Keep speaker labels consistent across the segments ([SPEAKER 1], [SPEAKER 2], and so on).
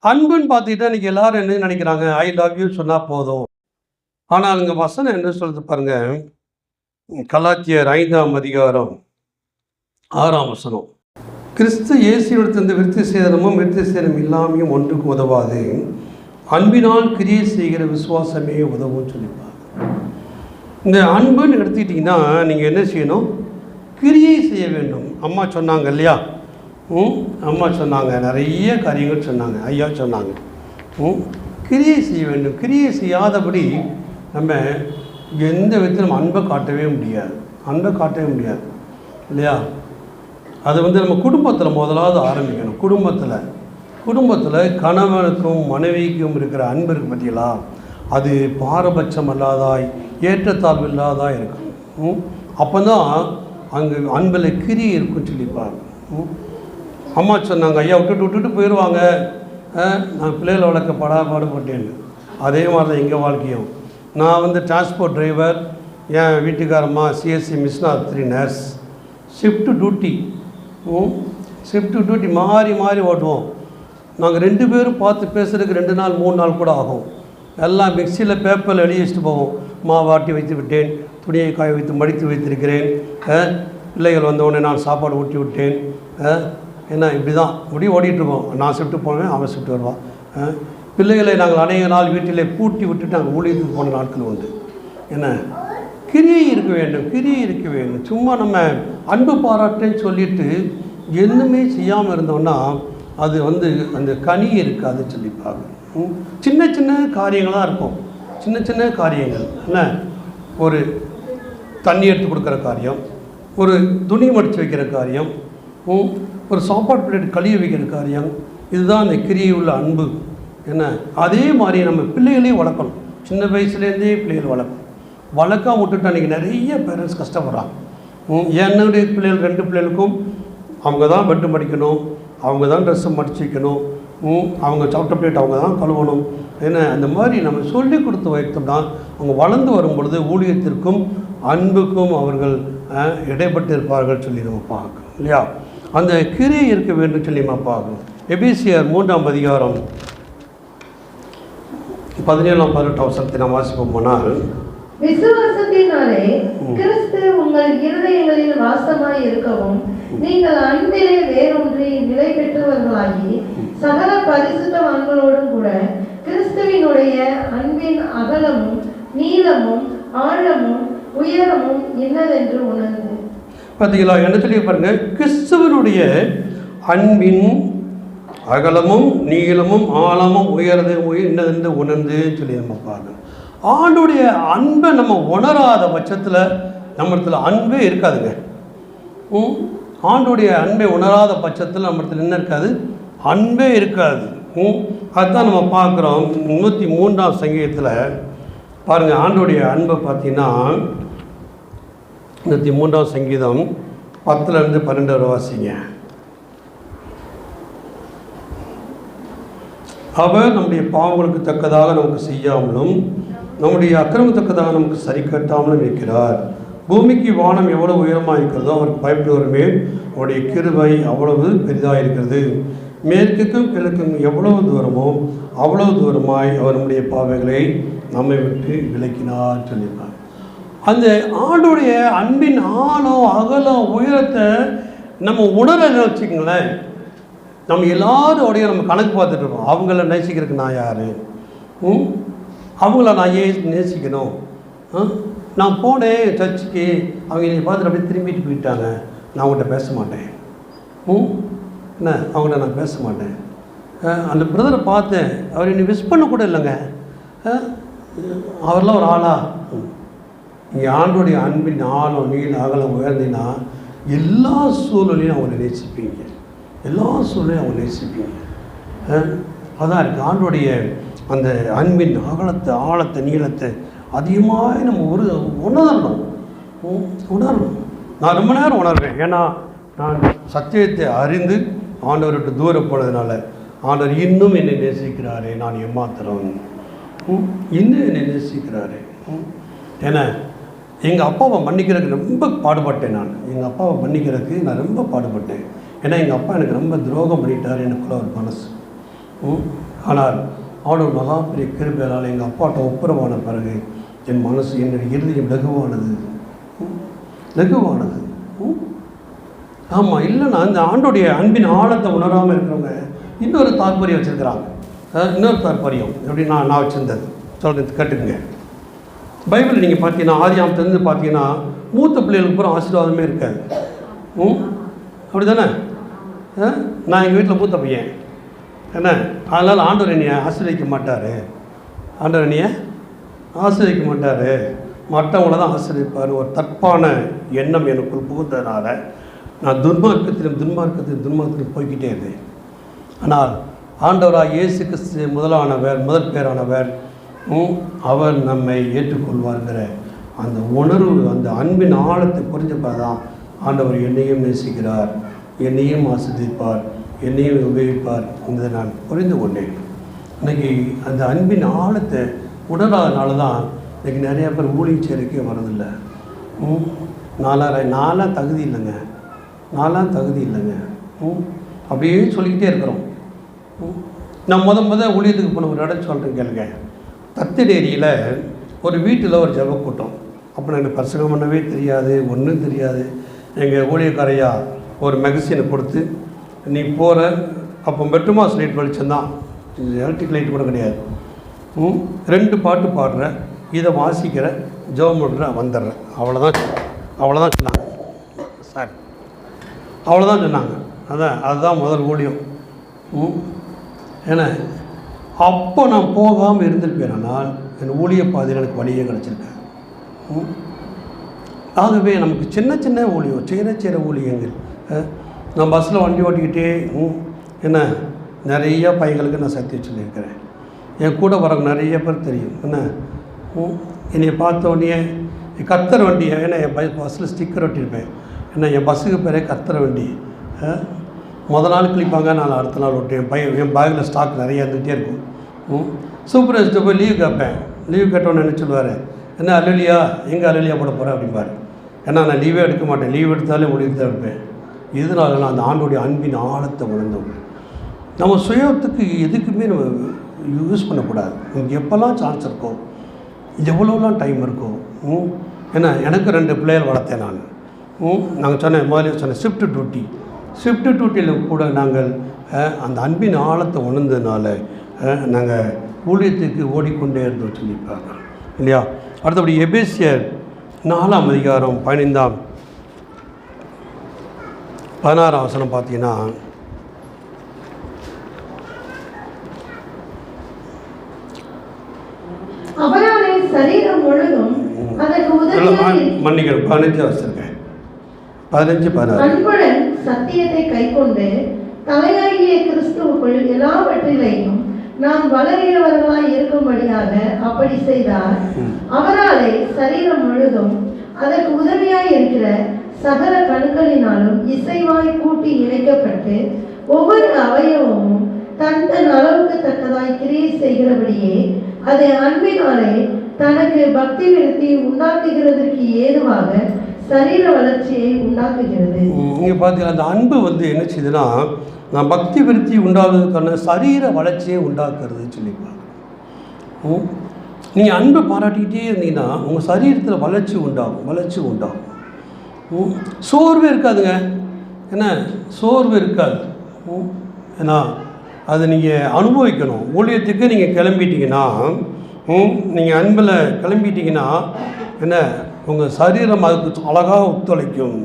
[SPEAKER 1] அன்புன்னு பார்த்துக்கிட்டா இன்றைக்கி எல்லோரும் என்ன நினைக்கிறாங்க, ஐ லவ் யூ சொன்னால் போதும். ஆனால் இங்கே வசனம் என்ன சொல்லுது பாருங்கள், கலாத்தியர் 5ஆம் அதிகாரம் 6ஆம் வசனம். கிறிஸ்து இயேசுவிடத்திலிருந்து விருத்தி சேதனமும் விருத்தி சேதனம் இல்லாமையும் ஒன்றுக்கு உதவாது, அன்பினால் கிரியை செய்கிற விசுவாசமே உதவும் சொல்லிப்பாங்க. இந்த அன்புன்னு எடுத்துக்கிட்டிங்கன்னா நீங்கள் என்ன செய்யணும், கிரியை செய்ய வேண்டும். அம்மா சொன்னாங்க இல்லையா, அம்மா சொன்னாங்க, நிறைய காரியங்கள் சொன்னாங்க, ஐயா சொன்னாங்க. கிரியை செய்ய வேண்டும். கிரியை செய்யாதபடி நம்ம எந்த விதத்தில் நம்ம அன்பை காட்டவே முடியாது, அன்பை காட்டவே முடியாது இல்லையா. அது நம்ம குடும்பத்தில் முதலாவது ஆரம்பிக்கணும். குடும்பத்தில் கணவனுக்கும் மனைவிக்கும் இருக்கிற அன்பு இருக்கு பார்த்தீங்களா, அது பாரபட்சம் இல்லாதாய் ஏற்றத்தாழ்வு இல்லாதாய் இருக்கும். அப்போ தான் அங்கே அன்பில் கிரியை இருக்குன்னு சொல்லிப்பாங்க. அம்மா சொன்னாங்க, ஐயா விட்டுட்டு போயிடுவாங்க, நான் பிள்ளைகளை வளர்க்க பாடுபட்டேன்னு. அதே மாதிரி தான் எங்கள் வாழ்க்கையும். நான் டிரான்ஸ்போர்ட் டிரைவர், என் வீட்டுக்காரம்மா CSC missionary nurse. Shift duty மாறி மாறி ஓட்டுவோம். நாங்கள் 2 பேரும் பார்த்து பேசுகிறதுக்கு 2 நாள் 3 நாள் கூட ஆகும். எல்லாம் மிக்சியில் பேப்பரில் எழுதி வச்சுட்டு போவோம். மாவாட்டி வைத்து விட்டேன், துணியை காய வைத்து மடித்து வைத்திருக்கிறேன், பிள்ளைகள் வந்தவுடனே நான் சாப்பாடு ஊட்டி விட்டேன். என்ன இப்படி தான் ஓடிட்டுருக்கோம். நான் ஷிஃப்ட்டு போனேன், அவன் ஷிஃப்ட்டு வருவான். பிள்ளைகளை நாங்கள் அநேக நாள் வீட்டிலே பூட்டி விட்டுட்டு நாங்கள் ஊழியத்துக்கு போன நாட்கள் உண்டு. என்ன கிரியை இருக்க வேண்டும். சும்மா நம்ம அன்பு பாராட்டேன்னு சொல்லிவிட்டு என்னமே செய்யாமல் இருந்தோம்னா அது அந்த கனி இருக்காதுன்னு சொல்லிப்பாங்க. சின்ன சின்ன காரியங்களாக இருக்கும், சின்ன காரியங்கள். என்ன, ஒரு தண்ணி எடுத்து கொடுக்குற காரியம், ஒரு துணி மடித்து வைக்கிற காரியம், ஒரு சாப்பாடு பிளேட் கழுவி வைக்கிற காரியம், இதுதான் அந்த கிரியை உள்ள அன்பு. என்ன, அதே மாதிரி நம்ம பிள்ளைகளையும் வளர்க்கணும். சின்ன வயசுலேருந்தே பிள்ளைகள் வளர்க்காம விட்டுட்டு அன்றைக்கி நிறைய பேரண்ட்ஸ் கஷ்டப்படுறாங்க. என்னுடைய பிள்ளைகள் 2 பிள்ளைகளுக்கும் அவங்க தான் பெட்டு மடிக்கணும், அவங்க தான் ட்ரெஸ்ஸை மடித்து வைக்கணும், அவங்க சாப்பிட்ட பிளேட் அவங்க தான் கழுவணும். ஏன்னா அந்த மாதிரி நம்ம சொல்லி கொடுத்து வைத்தோம்னா அவங்க வளர்ந்து வரும் பொழுது ஊழியத்திற்கும் அன்புக்கும் அவர்கள் இடைப்பட்டு இருப்பார்கள் சொல்லி நம்ம பார்க்கணும் இல்லையா. அந்த கிரியை இருக்க வேண்டும் சொல்லி நம்ம பார்க்கணும். எபேசியர் 3ஆம் அதிகாரம் 17ஆம் 18ஆம் வசனத்தை நாம் வாசிப்போம். போனால்
[SPEAKER 2] விசுவாசத்தினாலே கிறிஸ்து உங்கள் இருதயங்களில் வாசமாய் இருக்கவும் நீங்கள் அன்பிலே வேரூன்றி நிலை பெற்றவர்களாகி சகல பரிசுத்தவான்களோடும் கூட கிறிஸ்துவினுடைய அன்பின் அகலமும் நீளமும் ஆழமும் உயரமும் என்னதென்று உணர்ந்து.
[SPEAKER 1] பார்த்தீங்களா, என்ன சொல்லி பாருங்க, கிறிஸ்துவனுடைய அன்பின் அகலமும் நீளமும் ஆழமும் என்னதென்று உணர்ந்து சொல்லி நம்ம பார்க்கணும். ஆண்டுடைய அன்பை நம்ம உணராத பட்சத்தில் நம்மளத்தில் அன்பே இருக்காதுங்க. ஆண்டுடைய அன்பை உணராத பட்சத்தில் நம்மளத்தில் என்ன இருக்காது, அன்பே இருக்காது. அதுதான் நம்ம பார்க்குறோம். 103ஆம் சங்கீதத்தில் பாருங்கள், ஆண்டுடைய அன்பை பார்த்தீங்கன்னா 103ஆம் சங்கீதம் 10லேருந்து 12 வரை வாசிங்க. அவர் நம்முடைய பாவங்களுக்கு தக்கதாக நமக்கு செய்யாமலும் நம்முடைய அக்கிரமத்தக்கதாக நமக்கு சரி கட்டாமலும் இருக்கிறார். பூமிக்கு வானம் எவ்வளவு உயரமாக இருக்கிறதோ அவருக்கு பயப்படுவர் மேல் அவருடைய கிருபை அவ்வளவு பெரிதாக இருக்கிறது. மேற்குக்கும் கிழக்கும் எவ்வளவு தூரமோ அவ்வளவு தூரமாய் அவர் நம்முடைய பாவைகளை நம்மை விட்டு விலக்கினார் சொல்லியிருக்கார். அந்த ஆண்டுடைய அன்பின் ஆழம் அகலம் உயரத்தை நம்ம உணர வச்சுக்கங்களேன். நம்ம எல்லாரோடைய நம்ம கணக்கு பார்த்துட்டு இருக்கோம். அவங்கள நேசிக்கிறதுக்கு நான் யார், அவங்கள நான் ஏன் நேசிக்கணும். நான் போனேன் சர்ச்சுக்கு, அவங்க என்னை பார்த்துட்டு அப்படியே திரும்பிட்டு போயிட்டாங்க, நான் அவங்கள்ட்ட பேச மாட்டேன். என்ன, அவங்கள்ட்ட நான் பேச மாட்டேன். அந்த பிரதரை பார்த்தேன், அவர் என்னை விஷ் பண்ண கூட இல்லைங்க, அவரெல்லாம் ஒரு ஆளா. நீங்கள் ஆண்டோடைய அன்பின் ஆழம் நீள அகலம் உயர்ந்தீங்கன்னா எல்லா சூழலையும் அவங்களை நேசிப்பீங்க, எல்லா சூழலையும் அவங்க நேசிப்பீங்க. அதான் இருக்குது ஆண்டோடைய அந்த அன்பின் அகலத்தை ஆழத்தை நீளத்தை அதிகமாக நம்ம உணரணும். நான் ரொம்ப நேரம் உணர்வேன். ஏன்னா நான் சத்தியத்தை அறிந்து ஆண்டவர்கிட்ட தூரம் போனதுனால ஆண்டவர் இன்னும் என்னை நேசிக்கிறாரே, நான் ஏமாத்துறோம், இன்னும் என்னை நேசிக்கிறாரே. ஏன்னா எங்கள் அப்பாவை மன்னிக்கிறதுக்கு ரொம்ப பாடுபட்டேன். எங்கள் அப்பாவை மன்னிக்கிறதுக்கு நான் ரொம்ப பாடுபட்டேன். ஏன்னா எங்கள் அப்பா எனக்கு ரொம்ப துரோகம் பண்ணிட்டார், எனக்குள்ள ஒரு மனசு. ஆனால் அவனோட மகா பெரிய கிருபையால் எங்கள் அப்பாட்ட ஒப்புரவான பிறகு என் மனசு என்னுடைய இருதயம் லகுவானது. ஆமாம், இல்லைன்னா இந்த ஆண்டோடைய அன்பின் ஆழத்தை உணராமல் இருக்கிறவங்க இன்னொரு தாற்பயம் வச்சுருக்கிறாங்க. இன்னொரு தாற்பயம் எப்படி நான் வச்சுருந்தது சொல்கிறது கேட்டுக்குங்க. பைபிள் நீங்கள் பார்த்தீங்கன்னா ஆதியாகமத்திலிருந்து பார்த்தீங்கன்னா மூத்த பிள்ளைகளுக்கு பூரா ஆசீர்வாதமே இருக்காது. அப்படி தானே? நான் எங்கள் வீட்டில் மூத்த பையன் என்ன, அதனால் ஆண்டவர் என்னையை ஆசீர்வதிக்க மாட்டார். ஆண்டவர் என்னையை ஆசீர்வதிக்க மாட்டார், மற்றவங்கள தான் ஆசீர்வதிப்பார். ஒரு தப்பான எண்ணம் எனக்குள் புகுந்ததுனால நான் துன்மார்க்கத்திலும் போய்கிட்டே இருந்தேன். ஆனால் ஆண்டவராக இயேசு கிறிஸ்து முதல் பேரானவர் அவர் நம்மை ஏற்றுக்கொள்வார்கிற அந்த உணர்வு, அந்த அன்பின் ஆழத்தை புரிஞ்சப்பதான் ஆண்டவர் என்னையும் நேசிக்கிறார், என்னையும் ஆசீர்வதிப்பார், என்னையும் உபயோகிப்பார் என்பதை நான் புரிந்து கொண்டேன். இன்றைக்கி அந்த அன்பின் ஆழத்தை உணராதனால தான் இன்றைக்கி நிறையா பேர் ஊழியம் சேருக்கே வரதில்லை. நாலாம் தகுதி இல்லைங்க, அப்படியே சொல்லிக்கிட்டே இருக்கிறோம். நான் முத ஊழியத்துக்கு போன ஒரு இடம் சொல்கிறேன் கேளுங்க. தத்தடேரியில் ஒரு வீட்டில் ஒரு ஜப கூட்டம். அப்போ எனக்கு பிரசங்கம் பண்ணவே தெரியாது, ஒன்றும் தெரியாது. எங்கள் ஊழியக்காரையா ஒரு மெகசினை கொடுத்து நீ போகிற, அப்போ மெட்ரோமாஸ் லைட் வெளிச்சம்தான், எலக்ட்ரிக் லைட் கூட கிடையாது. 2 பாட்டு பாடுற, இதை வாசிக்கிற, ஜெபம் பண்ணுற, வந்துடுற, அவ்வளோதான் சொன்னாங்க சார், அவ்வளோதான் சொன்னாங்க. அதுதான் முதல் ஊழியம். ஏன்னா அப்போ நான் போகாமல் இருந்திருப்பேனால் என் ஊழிய பாதையில் எனக்கு வழியே கிடச்சிருக்கேன். ஆகவே நமக்கு சின்ன ஊழியம், செய்கிற ஊழியங்கள். நான் பஸ்ஸில் வண்டி ஓட்டிக்கிட்டே என்ன நிறைய பையங்களுக்கு நான் சத்தியம் சொல்லியிருக்கிறேன். என் கூட வரவங்க நிறைய பேர் தெரியும். என்ன என்னை பார்த்தோடனே கர்த்தர் வண்டி, ஏன்னா என் பஸ்ஸில் ஸ்டிக்கர் ஒட்டியிருப்பேன். ஏன்னா என் பஸ்ஸுக்கு பேரே கர்த்தர் வண்டி. மொதல் நாள் கிளிப்பாங்க, நான் அடுத்த நாள் ஒட்டுவேன். என் பேக்கில் ஸ்டாக் நிறைய இருந்துகிட்டே இருக்கும். சூப்பர்வைசர்கிட்ட போய் லீவ் கேட்பேன். லீவ் கேட்டோன்னு என்ன சொல்லுவார், என்ன அலுவலியா, எங்கே அலுவலியா போட போகிறேன் அப்படிம்பார். ஏன்னா நான் லீவே எடுக்க மாட்டேன், லீவ் எடுத்தாலே முடிவு தான் எடுப்பேன். இதனால நான் அந்த ஆண்டோடைய அன்பின் ஆழத்தை உணர்ந்தோம். நம்ம சுயத்துக்கு எதுக்குமே நம்ம யூஸ் பண்ணக்கூடாது. நமக்கு எப்போல்லாம் சான்ஸ் இருக்கோ, எவ்வளோலாம் டைம் இருக்கோ. ஏன்னா எனக்கு 2 பிள்ளைகள் வளர்த்தேன் நான். நாங்கள் முதல்ல சொன்னேன் ஷிஃப்ட் டியூட்டியில் கூட நாங்கள் அந்த அன்பின் ஆழத்தை உணர்ந்ததுனால நாங்கள் ஊழியத்துக்கு ஓடிக்கொண்டே இருந்தோம் சொல்லி பார்க்குறோம் இல்லையா. அடுத்தபடி எபேசியர் 4ஆம் அதிகாரம் 15-16 வசனம் பார்த்தீங்கன்னா,
[SPEAKER 2] அவராலே சரீரம் முழுதும் அதற்கு உதவியாய்
[SPEAKER 1] மன்னிக்கணும் 15 வச்சிருக்கேன் 15-16
[SPEAKER 2] அன்புடன் சத்தியத்தை கைக்கொண்டு தலையாகிய கிறிஸ்துவுக்குள் எல்லாவற்றிலையும் நாம் வளர்கிறவர்களாய் இருக்கும்படியாக அப்படி செய்தார். அவராலே சரீரம் முழுதும் அதற்கு உதவியாய் இருக்கிற சகல கணுக்களினாலும் இசைவாய் கூட்டி இணைக்கப்பட்டு ஒவ்வொரு அவயவமும் தன் அளவுக்கு தக்கதாய் கிரியை செய்கிறபடியே அதை அன்பினாலே தனக்கு பக்தி விருத்தி உண்டாக்குகிறதற்கு ஏதுவாக சரீர வளர்ச்சியை உண்டாக்குகிறது.
[SPEAKER 1] இங்கே பார்த்தீங்கன்னா அந்த அன்பு என்ன செய்யுதுன்னா, நான் பக்தி விருத்தி உண்டாகுறதுக்கான சரீர வளர்ச்சியை உண்டாக்குறது சொல்லிப்பாங்க. நீங்கள் அன்பு பாராட்டிக்கிட்டே இருந்தீங்கன்னா உங்கள் சரீரத்தில் வளர்ச்சி உண்டாகும். சோர்வே இருக்காதுங்க. என்ன சோர்வு இருக்காது. ஏன்னா அதை நீங்கள் அனுபவிக்கணும். ஊழியத்துக்கு நீங்கள் கிளம்பிட்டீங்கன்னா, நீங்கள் அன்பில் கிளம்பிட்டீங்கன்னா என்ன உங்கள் சரீரம் அதுக்கு அழகாக ஒத்துழைக்கும்.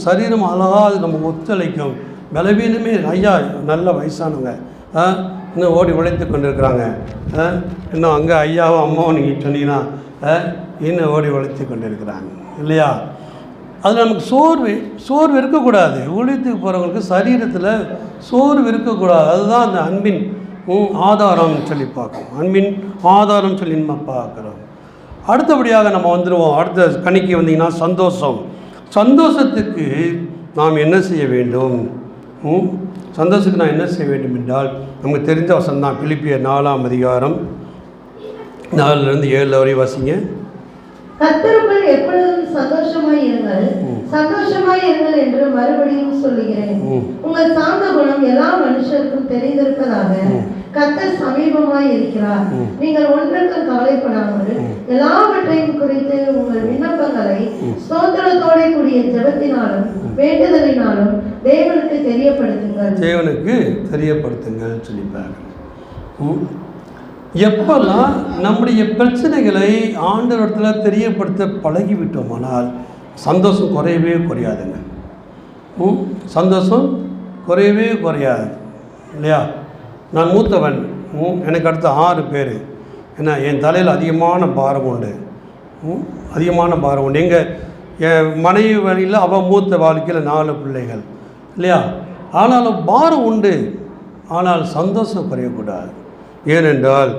[SPEAKER 1] சரீரம் அழகாக அது நம்ம ஒத்துழைக்கும். பலவீனமே ஐயா நல்ல வயசானவங்க இன்னும் ஓடி உழைத்து கொண்டு இருக்கிறாங்க. இன்னும் அங்கே ஐயாவும் அம்மாவும் நீங்கள் சொன்னீங்கன்னா இன்னும் ஓடி உழைத்து கொண்டு இருக்கிறாங்க இல்லையா. அது நமக்கு சோர்வு இருக்கக்கூடாது. ஊழியத்துக்கு போகிறவங்களுக்கு சரீரத்தில் சோர்வு இருக்கக்கூடாது. அதுதான் அந்த அன்பின் ஆதாரம் சொல்லி பார்க்கணும். அன்பின் ஆதாரம் சொல்லி நம்ம பார்க்குறோம். அடுத்தபடியாக நம்ம வந்துடுவோம். அடுத்த கணிக்கு வந்தீங்கன்னா சந்தோஷத்துக்கு நாம் என்ன செய்ய வேண்டும்? சந்தோஷத்துக்கு நான் என்ன செய்ய வேண்டும் என்றால் நமக்கு தெரிஞ்ச வசனம் தான். பிலிப்பியர் 4ஆம் அதிகாரம் 4-7 வரை வாசிங்க.
[SPEAKER 2] கர்த்தருக்குள் எப்பொழுதும் சந்தோஷமாய் இருங்கள் என்று மறுபடியும் சொல்லுகிறேன். உங்கள் சாந்த குணம் எல்லா மனுஷருக்கும் தெரிந்திருப்பதாக கர்த்தர் சமீபமாய் இருக்கிறார். நீங்கள் ஒன்றுக்கும் கவலைப்படாமல் எல்லாவற்றையும் குறித்து உங்கள் விண்ணப்பங்களை ஸ்தோத்திரத்தோட கூடிய ஜெபத்தினாலும் வேண்டுதலினாலும் தேவனுக்கு தெரியப்படுத்துங்கள் சொல்லிப்பாங்க.
[SPEAKER 1] எப்பெல்லாம் நம்முடைய பிரச்சனைகளை ஆண்டவரிடத்தில் தெரியப்படுத்த பழகிவிட்டோமானால் சந்தோஷம் குறையவே குறையாதுங்க. சந்தோஷம் குறையவே குறையாது இல்லையா? நான் மூத்தவன், எனக்கு அடுத்த 6 பேர். ஏன்னா என் தலையில் அதிகமான பாரம் உண்டு, அதிகமான பாரம் உண்டு. என் மனைவி வழியில் அவள் மூத்த வாழ்க்கையில் 4 பிள்ளைகள் இல்லையா? ஆனாலும் பாரம் உண்டு, ஆனால் சந்தோஷம் குறையக்கூடாது. ஏனென்றால்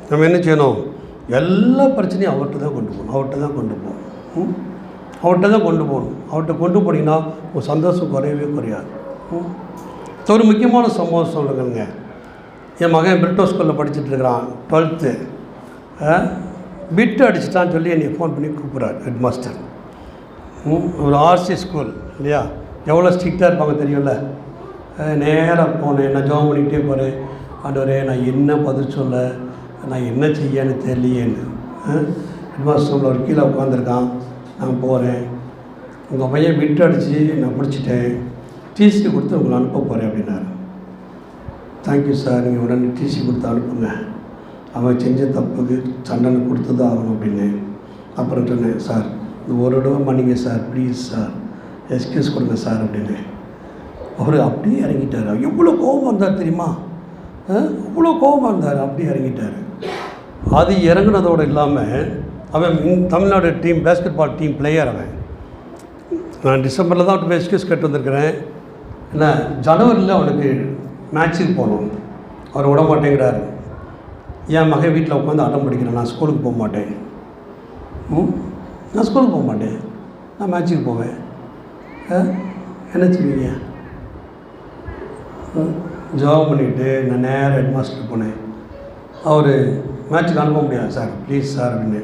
[SPEAKER 1] நம்ம என்ன செய்யணும்? எல்லா பிரச்சனையும் அவர்கிட்ட தான் கொண்டு போகணும், அவர்கிட்ட தான் கொண்டு போகணும். அவர்கிட்ட கொண்டு போனீங்கன்னா உங்கள் சந்தோஷம் குறையவே குறையாது. ஒரு முக்கியமான சம்பவம் சொல்லுங்க. என் மகன் பிரிட்டோ ஸ்கூலில் படிச்சுட்ருக்கிறான், 12th. பிட்டு அடிச்சிட்டான்னு சொல்லி என்னை ஃபோன் பண்ணி கூப்பிட்றாரு ஹெட் மாஸ்டர். ஒரு ஆர்சி ஸ்கூல் இல்லையா? எவ்வளோ ஸ்ட்ரிக்டாக இருப்பாங்க தெரியும்ல. நேராக போனேன், நான் ஜாப் பண்ணிகிட்டே போகிறேன். ஆண்டவரே, நான் என்ன பதில் சொல்ல, நான் என்ன செய்யன்னு தெரியலையேன்னு. ஹெட் மாஸ்டர் ஒரு கீழே உட்காந்துருக்கான். நான் போகிறேன், உங்கள் பையன் பிட்டு அடித்து நான் பிடிச்சிட்டேன், டிசி கொடுத்து உங்களை அனுப்ப போகிறேன் அப்படின்னாரு. தேங்க்யூ சார், நீங்கள் உடனே டிசி கொடுத்து அனுப்புங்க, அவன் செஞ்ச தப்புக்கு தண்டனை கொடுத்து தான் ஆகணும் அப்படின்னு. அப்புறம் சொன்னேன், சார் இந்த ஒரு தடவை மன்னிங்க சார், ப்ளீஸ் சார், எக்ஸ்கியூஸ் கொடுங்க சார் அப்படின்னு. அவர் அப்படியே இறங்கிட்டார். எவ்வளோ கோபம் வந்தார் தெரியுமா? இவ்வளோ கோபமாக இருந்தார், அப்படியே இறங்கிட்டார். அது இறங்குனதோடு இல்லாமல் அவன் Tamil Nadu team basketball team player. நான் டிசம்பரில் தான் அவன் எக்ஸ்கியூஸ் கேட்டு வந்திருக்கிறேன். ஏன்னா ஜனவரியில் அவனுக்கு மேட்ச்சுக்கு போகணும், அவர் விட மாட்டேங்கிறாரு. என் மகன் வீட்டில் உட்காந்து அடம் படிக்கிறேன், நான் ஸ்கூலுக்கு போக மாட்டேன், நான் ஸ்கூலுக்கு போக மாட்டேன், நான் மேட்ச்சுக்கு போவேன். என்ன செய்வீங்க? ஜாப் பண்ணிவிட்டு நான் நேராக ஹெட் மாஸ்டருக்கு போனேன். அவர் மேட்ச்சுக்கு அனுப்ப முடியாது சார், ப்ளீஸ் சார் அப்படின்னு.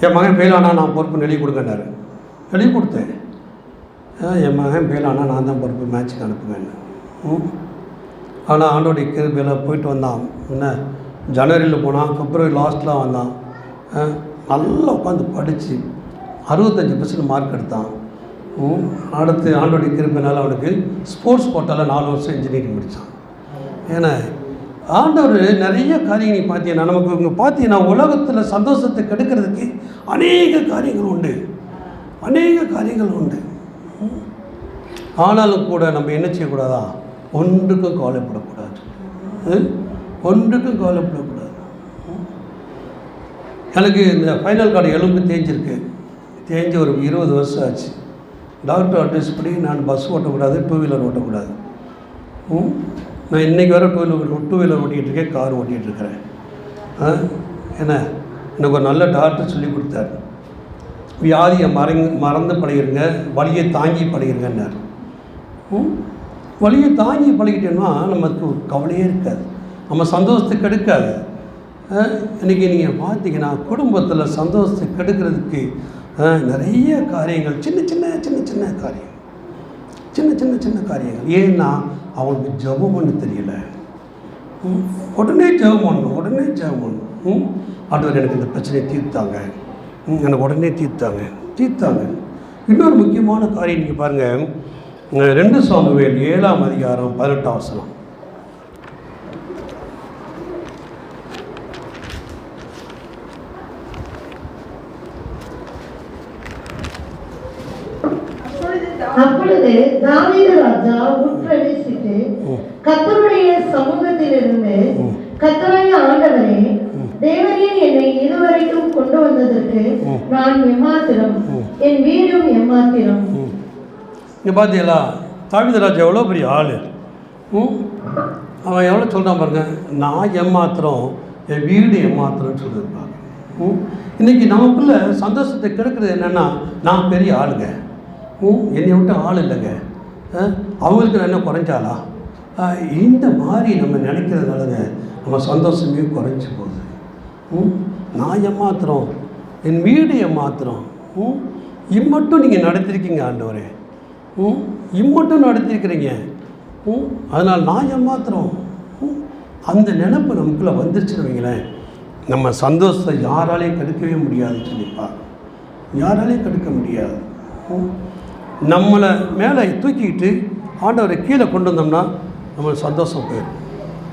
[SPEAKER 1] என் மகன் ஃபெயில் ஆனால் நான் பொறுப்பு எழுதி கொடுங்கன்னாரு. எழுதி கொடுத்தேன். என் மகன் ஃபெயில் ஆனால் நான் தான் பொறுப்பு, மேட்ச்சுக்கு அனுப்புவேன்னு. ஆனால் ஆண்டோடைய கிருபையில் போயிட்டு வந்தான். என்ன ஜனவரியில் போனான், பிப்ரவரி லாஸ்ட்டில் வந்தான். நல்லா உட்காந்து படித்து 65% மார்க் எடுத்தான். அடுத்து ஆண்டோடைய கிருபையினால் அவனுக்கு ஸ்போர்ட்ஸ் கோட்டாவில் 4 வருஷம் இன்ஜினியரிங் முடித்தான். ஏன்னா ஆண்டவர் நிறைய காரியங்கள் நீ பார்த்தீங்கன்னா, நமக்கு இங்கே பார்த்தீங்கன்னா உலகத்தில் சந்தோஷத்தை கெடுக்கிறதுக்கு அநேக காரியங்கள் உண்டு. ஆனாலும் கூட நம்ம என்ன செய்யக்கூடாதா? ஒன்றுக்கும் கவலைப்படக்கூடாது. எனக்கு இந்த ஃபைனல் கார்டு எலும்பு தேஞ்சு ஒரு 20 வருஷம் ஆச்சு. டாக்டர் அட்வைஸ் படி நான் பஸ் ஓட்டக்கூடாது, 2 வீலர் ஓட்டக்கூடாது. நான் இன்றைக்கி வர 2 வீலர் ஓட்டிகிட்ருக்கேன், கார் ஓட்டிகிட்ருக்கிறேன். என்ன எனக்கு ஒரு நல்ல டாக்டர் சொல்லி கொடுத்தார், வியாதியை மறந்து பழகிருங்க, வலியை தாங்கி பழகிருங்கன்னார். வலியை தாங்கி பழகிட்டேன்னா நமக்கு கவலையே இருக்காது, நம்ம சந்தோஷத்தை கெடுக்காது. இன்றைக்கி நீங்கள் பார்த்தீங்கன்னா குடும்பத்தில் சந்தோஷத்தை கெடுக்கிறதுக்கு நிறைய காரியங்கள், சின்ன காரியங்கள். ஏன்னா அவங்களுக்கு ஜெபம் பண்ண தெரியல. உடனே ஜெபம் பண்ணணும். ஆண்டவர் எனக்கு இந்த பிரச்சனையை தீர்த்தாங்க, எனக்கு உடனே தீர்த்தாங்க. இன்னொரு முக்கியமான காரியம் நீங்கள் பாருங்கள், 2 சாமுவேல் 7ஆம் அதிகாரம் 18ஆம் வசனம்.
[SPEAKER 2] அப்பொழுது தாவீது ராஜா உட்பிரவேசித்து கர்த்தருடைய சமூகத்திலிருந்து, கர்த்தராகிய ஆண்டவரே, தேவரீர் என்னை இதுவரைக்கும் கொண்டு வந்ததற்கு நான் எம்மாத்திரம், என் வீடும் எம்மாத்திரம்.
[SPEAKER 1] இங்கே பார்த்தீங்களா, தாவீது ராஜா எவ்வளோ பெரிய ஆள். அவன் எவ்வளோ சொல்கிறான் பாருங்க, நான் எம்மாத்திரம், என் வீடு எம்மாத்திரம்னு சொல்லியிருப்பாங்க. இன்றைக்கி நமக்குள்ள சந்தோஷத்தை கெடுக்கிறது என்னென்னா, நான் பெரிய ஆளுங்க, என்னை விட்டு ஆள் இல்லைங்க, அவங்களுக்கு நான் என்ன குறைஞ்சாலா, இந்த மாதிரி நம்ம நினைக்கிறதுனாலங்க நம்ம சந்தோஷமே குறைஞ்சி போகுது. நான் ஏமாத்துறோம், என் வீடு ஏமாத்துறோம், இம்மட்டும் நீங்கள் நடத்திருக்கீங்க ஆண்டவரே, இம்மட்டும் நடத்திருக்கிறீங்க, அதனால் நான் ஏமாத்துறோம். அந்த நினைப்பு நமக்குள்ளே வந்துருச்சுன்னு வைங்களேன், நம்ம சந்தோஷத்தை யாராலையும் கெடுக்கவே முடியாதுன்னு சொல்லிப்பா. யாராலையும் கெடுக்க முடியாது. நம்மளை மேலே தூக்கிக்கிட்டு ஆண்டவரை கீழே கொண்டு வந்தோம்னா நம்மளுக்கு சந்தோஷம் போயிடும்.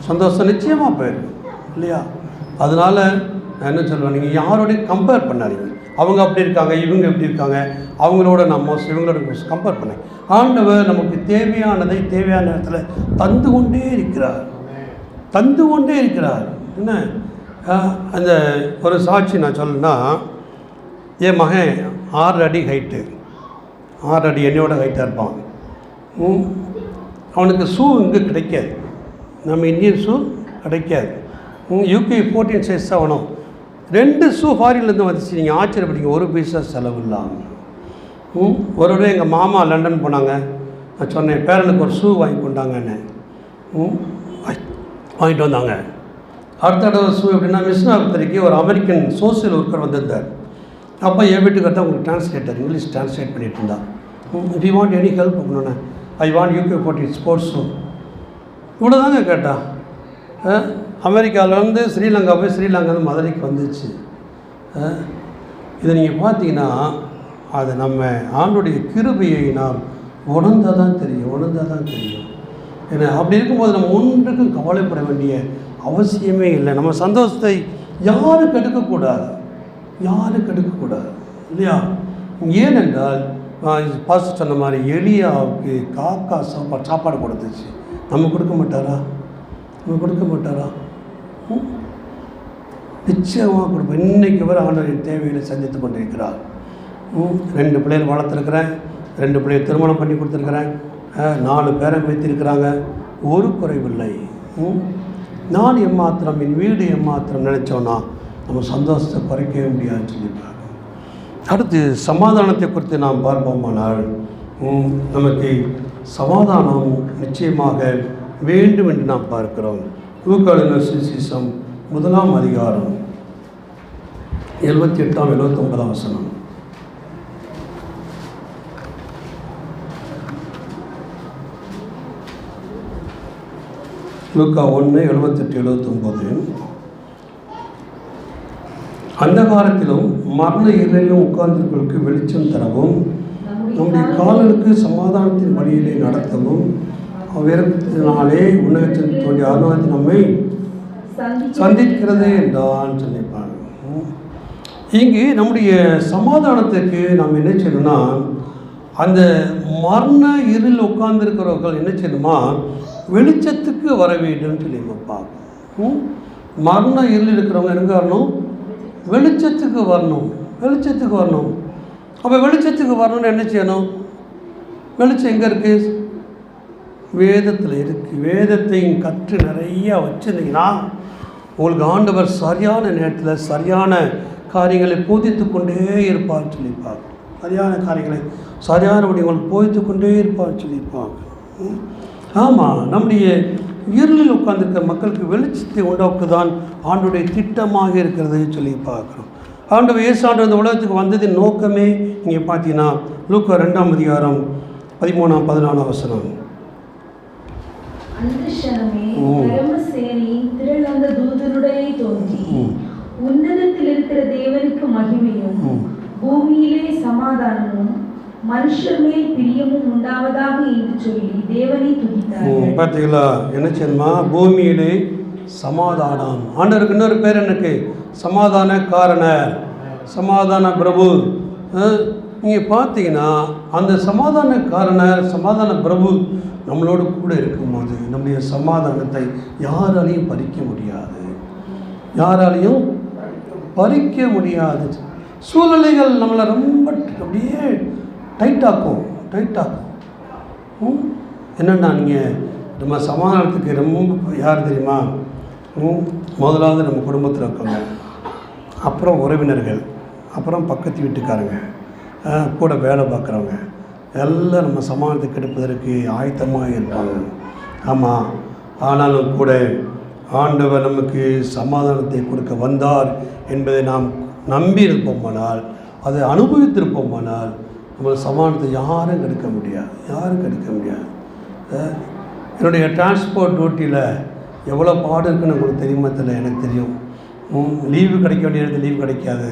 [SPEAKER 1] சந்தோஷம் நிச்சயமாக போயிடும் இல்லையா? அதனால் நான் என்ன சொல்லுவேன், நீங்கள் யாரோடையும் கம்பேர் பண்ணாதீங்க. அவங்க அப்படி இருக்காங்க, இவங்க எப்படி இருக்காங்க, அவங்களோட நான் மோஸ்ட் இவங்களோட கம்பேர் பண்ணேன். ஆண்டவர் நமக்கு தேவையானதை தேவையான நேரத்தில் தந்து கொண்டே இருக்கிறார், தந்து கொண்டே இருக்கிறார். என்ன அந்த ஒரு சாட்சி நான் சொல்லணுன்னா, என் மகன் 6 அடி ஹைட்டு, 6 அடி என்னையோட ஹைட்டாக இருப்பான். அவனுக்கு ஷூ இங்கே கிடைக்காது, நம்ம இந்தியன் ஷூ கிடைக்காது. யூகே 14 சைஸ் தான் வேணும். 2 ஷூ ஃபாரின்லேருந்து வந்துச்சு. நீங்கள் ஆச்சரியப்பட்டீங்க, ஒரு பைசா செலவு இல்லாமல். ஒரு தடவை எங்கள் மாமா லண்டன் போனாங்க. நான் சொன்னேன், பேரனுக்கு ஒரு ஷூ வாங்கி கொண்டாங்கன்னு. வாங்கிட்டு வந்தாங்க. அடுத்த தடவை ஷூ எப்படின்னா, மிஷினாபத்திரிக்கு ஒரு அமெரிக்கன் சோசியல் ஒர்க்கர் வந்திருந்தார். அப்போ என் வீட்டுக்கு தான் உங்களுக்கு டிரான்ஸ்லேட்டர், இங்கிலீஷ் டிரான்ஸ்லேட் பண்ணிட்டு இருந்தா. If you want any help பண்ணோன்னே, I want UK 14 sports shoe. இவ்வளோ தாங்க கேட்டா. அமெரிக்காவிலேருந்து ஸ்ரீலங்கா போய் ஸ்ரீலங்காவில் மதுரைக்கு வந்துச்சு. இதை நீங்கள் பார்த்தீங்கன்னா, அது நம்ம ஆண்டுடைய கிருபையை நாம் உணர்ந்தால் தான் தெரியும். ஏன்னா அப்படி இருக்கும்போது நம்ம ஒன்றுக்கும் கவலைப்பட வேண்டிய அவசியமே இல்லை. நம்ம சந்தோஷத்தை யாரும் கெடுக்கக்கூடாது இல்லையா? ஏனென்றால் பாஸ்டர் சொன்ன மாதிரி எலியாவுக்கு காக்கா சாப்பாடு கொடுத்துச்சு. நம்ம கொடுக்க மாட்டாரா? நிச்சயமாக கொடுப்போம். இன்றைக்கு வரை ஆண்டவரின் தேவைகளை சந்தித்து கொண்டிருக்கிறார். 2 பிள்ளைகள் வளர்த்துருக்கிறேன், 2 பிள்ளைகள் திருமணம் பண்ணி கொடுத்துருக்குறேன், 4 பேரை வைத்திருக்கிறாங்க, ஒரு குறைவில்லை. நான் எம்மாத்திரம், என் வீடு எம்மாத்திரம் நினச்சோன்னா நம்ம சந்தோஷத்தை குறைக்கவே முடியாதுன்னு சொல்லியிருக்காங்க. அடுத்து சமாதானத்தை குறித்து நாம் பார்ப்போமானால், நமக்கு சமாதானம் நிச்சயமாக வேண்டும் என்று நாம் பார்க்கிறோம். லூக்கா எழுதின சுவிசேஷம் 1ஆம் அதிகாரம் 78ஆம் 79ஆம் வசனம். லூக்கா 1 78 79. அந்தகாரத்திலும் மரண இருளிலும் உட்கார்ந்தவர்களுக்கு வெளிச்சம் தரவும், நம்முடைய கால்களுக்கு சமாதானத்தின் வழியிலே நடத்தவும், அவ்விரத்தினாலே உன்னதத்தின் தோன்றிய அருணாதி நம்மை சந்திக்கிறது என்றான் சொல்லிப்பாங்க. இங்கு நம்முடைய சமாதானத்துக்கு நாம் என்ன செய்யணும்னா, அந்த மரண இருளில் உட்கார்ந்துருக்கிறவர்கள் என்ன செய்யணுமா, வெளிச்சத்துக்கு வர வேண்டும் சொல்லி பார்ப்போம். மரண இருளில் இருக்கிறவங்க எங்கே வரணும்? வெளிச்சத்துக்கு வரணும். அப்போ வெளிச்சத்துக்கு வரணும்னு என்ன செய்யணும்? வெளிச்சம் எங்கே இருக்குது? வேதத்தில் இருக்குது. வேதத்தையும் கற்று நிறையா வச்சுருந்தீங்கன்னா உங்களுக்கு ஆண்டவர் சரியான நேரத்தில் சரியான காரியங்களை போதித்து கொண்டே இருப்பார்னு சொல்லியிருப்பாங்க. சரியான காரியங்களை சரியானபடி உங்களுக்கு போதித்து கொண்டே இருப்பார்னு சொல்லியிருப்பாங்க. ஆமாம், நம்முடைய இருளில் உட்கார்ந்துருக்கிற மக்களுக்கு வெளிச்சத்தை உண்டாக்குதான் ஆண்டுடைய திட்டமாக இருக்கிறது சொல்லி பார்க்குறோம். ஆண்டவர் இயேசு ஆண்டவர் இந்த உலகத்துக்கு வந்ததின் நோக்கமே நீங்கள் பார்த்தீங்கன்னா லூக்கா 2ஆம் அதிகாரம் 13ஆம் 14ஆம் வசனம்.
[SPEAKER 2] உன்னதத்தில் இருக்கிற தேவனுக்கு மகிமையும் பூமியிலே சமாதானமும் மனுஷர் மேல் பிரியமும் உண்டாவதாக என்று சொல்லி தேவனை துதித்தார்கள்.
[SPEAKER 1] பார்த்தீங்களா என்ன செய்யணுமா? பூமியிலே சமாதானம். ஆண்டவருக்கு இன்னொரு பேர் எனக்கு சமாதான காரணர், சமாதான பிரபு. நீங்கள் பார்த்தீங்கன்னா அந்த சமாதான காரணர், சமாதான பிரபு நம்மளோடு கூட இருக்கும்போது நம்முடைய சமாதானத்தை யாராலையும் பறிக்க முடியாது. சூழ்நிலைகள் நம்மளை ரொம்ப அப்படியே டைட்டாக்கும். என்னென்னா நீங்கள் நம்ம சமாதானத்துக்கு ரொம்ப யார் தெரியுமா? முதலாவது நம்ம குடும்பத்தில் இருக்கவங்க, அப்புறம் உறவினர்கள், அப்புறம் பக்கத்து வீட்டுக்காரங்க, கூட வேலை பார்க்குறவங்க எல்லாம் நம்ம சமாதானத்தை கெடுப்பதற்கு ஆயத்தமாக இருப்பாங்க. ஆமாம், ஆனாலும் கூட ஆண்டவர் நமக்கு சமாதானத்தை கொடுக்க வந்தார் என்பதை நாம் நம்பி இருப்போமானால், அதை அனுபவித்திருப்போமானால் நம்ம சமாதானத்தை யாரும் கெடுக்க முடியாது. என்னுடைய டிரான்ஸ்போர்ட் டியூட்டியில் எவ்வளோ பாடு இருக்குன்னு உங்களுக்கு தெரியுமா தெரியல, எனக்கு தெரியும். லீவு கிடைக்க வேண்டியது லீவு கிடைக்காது.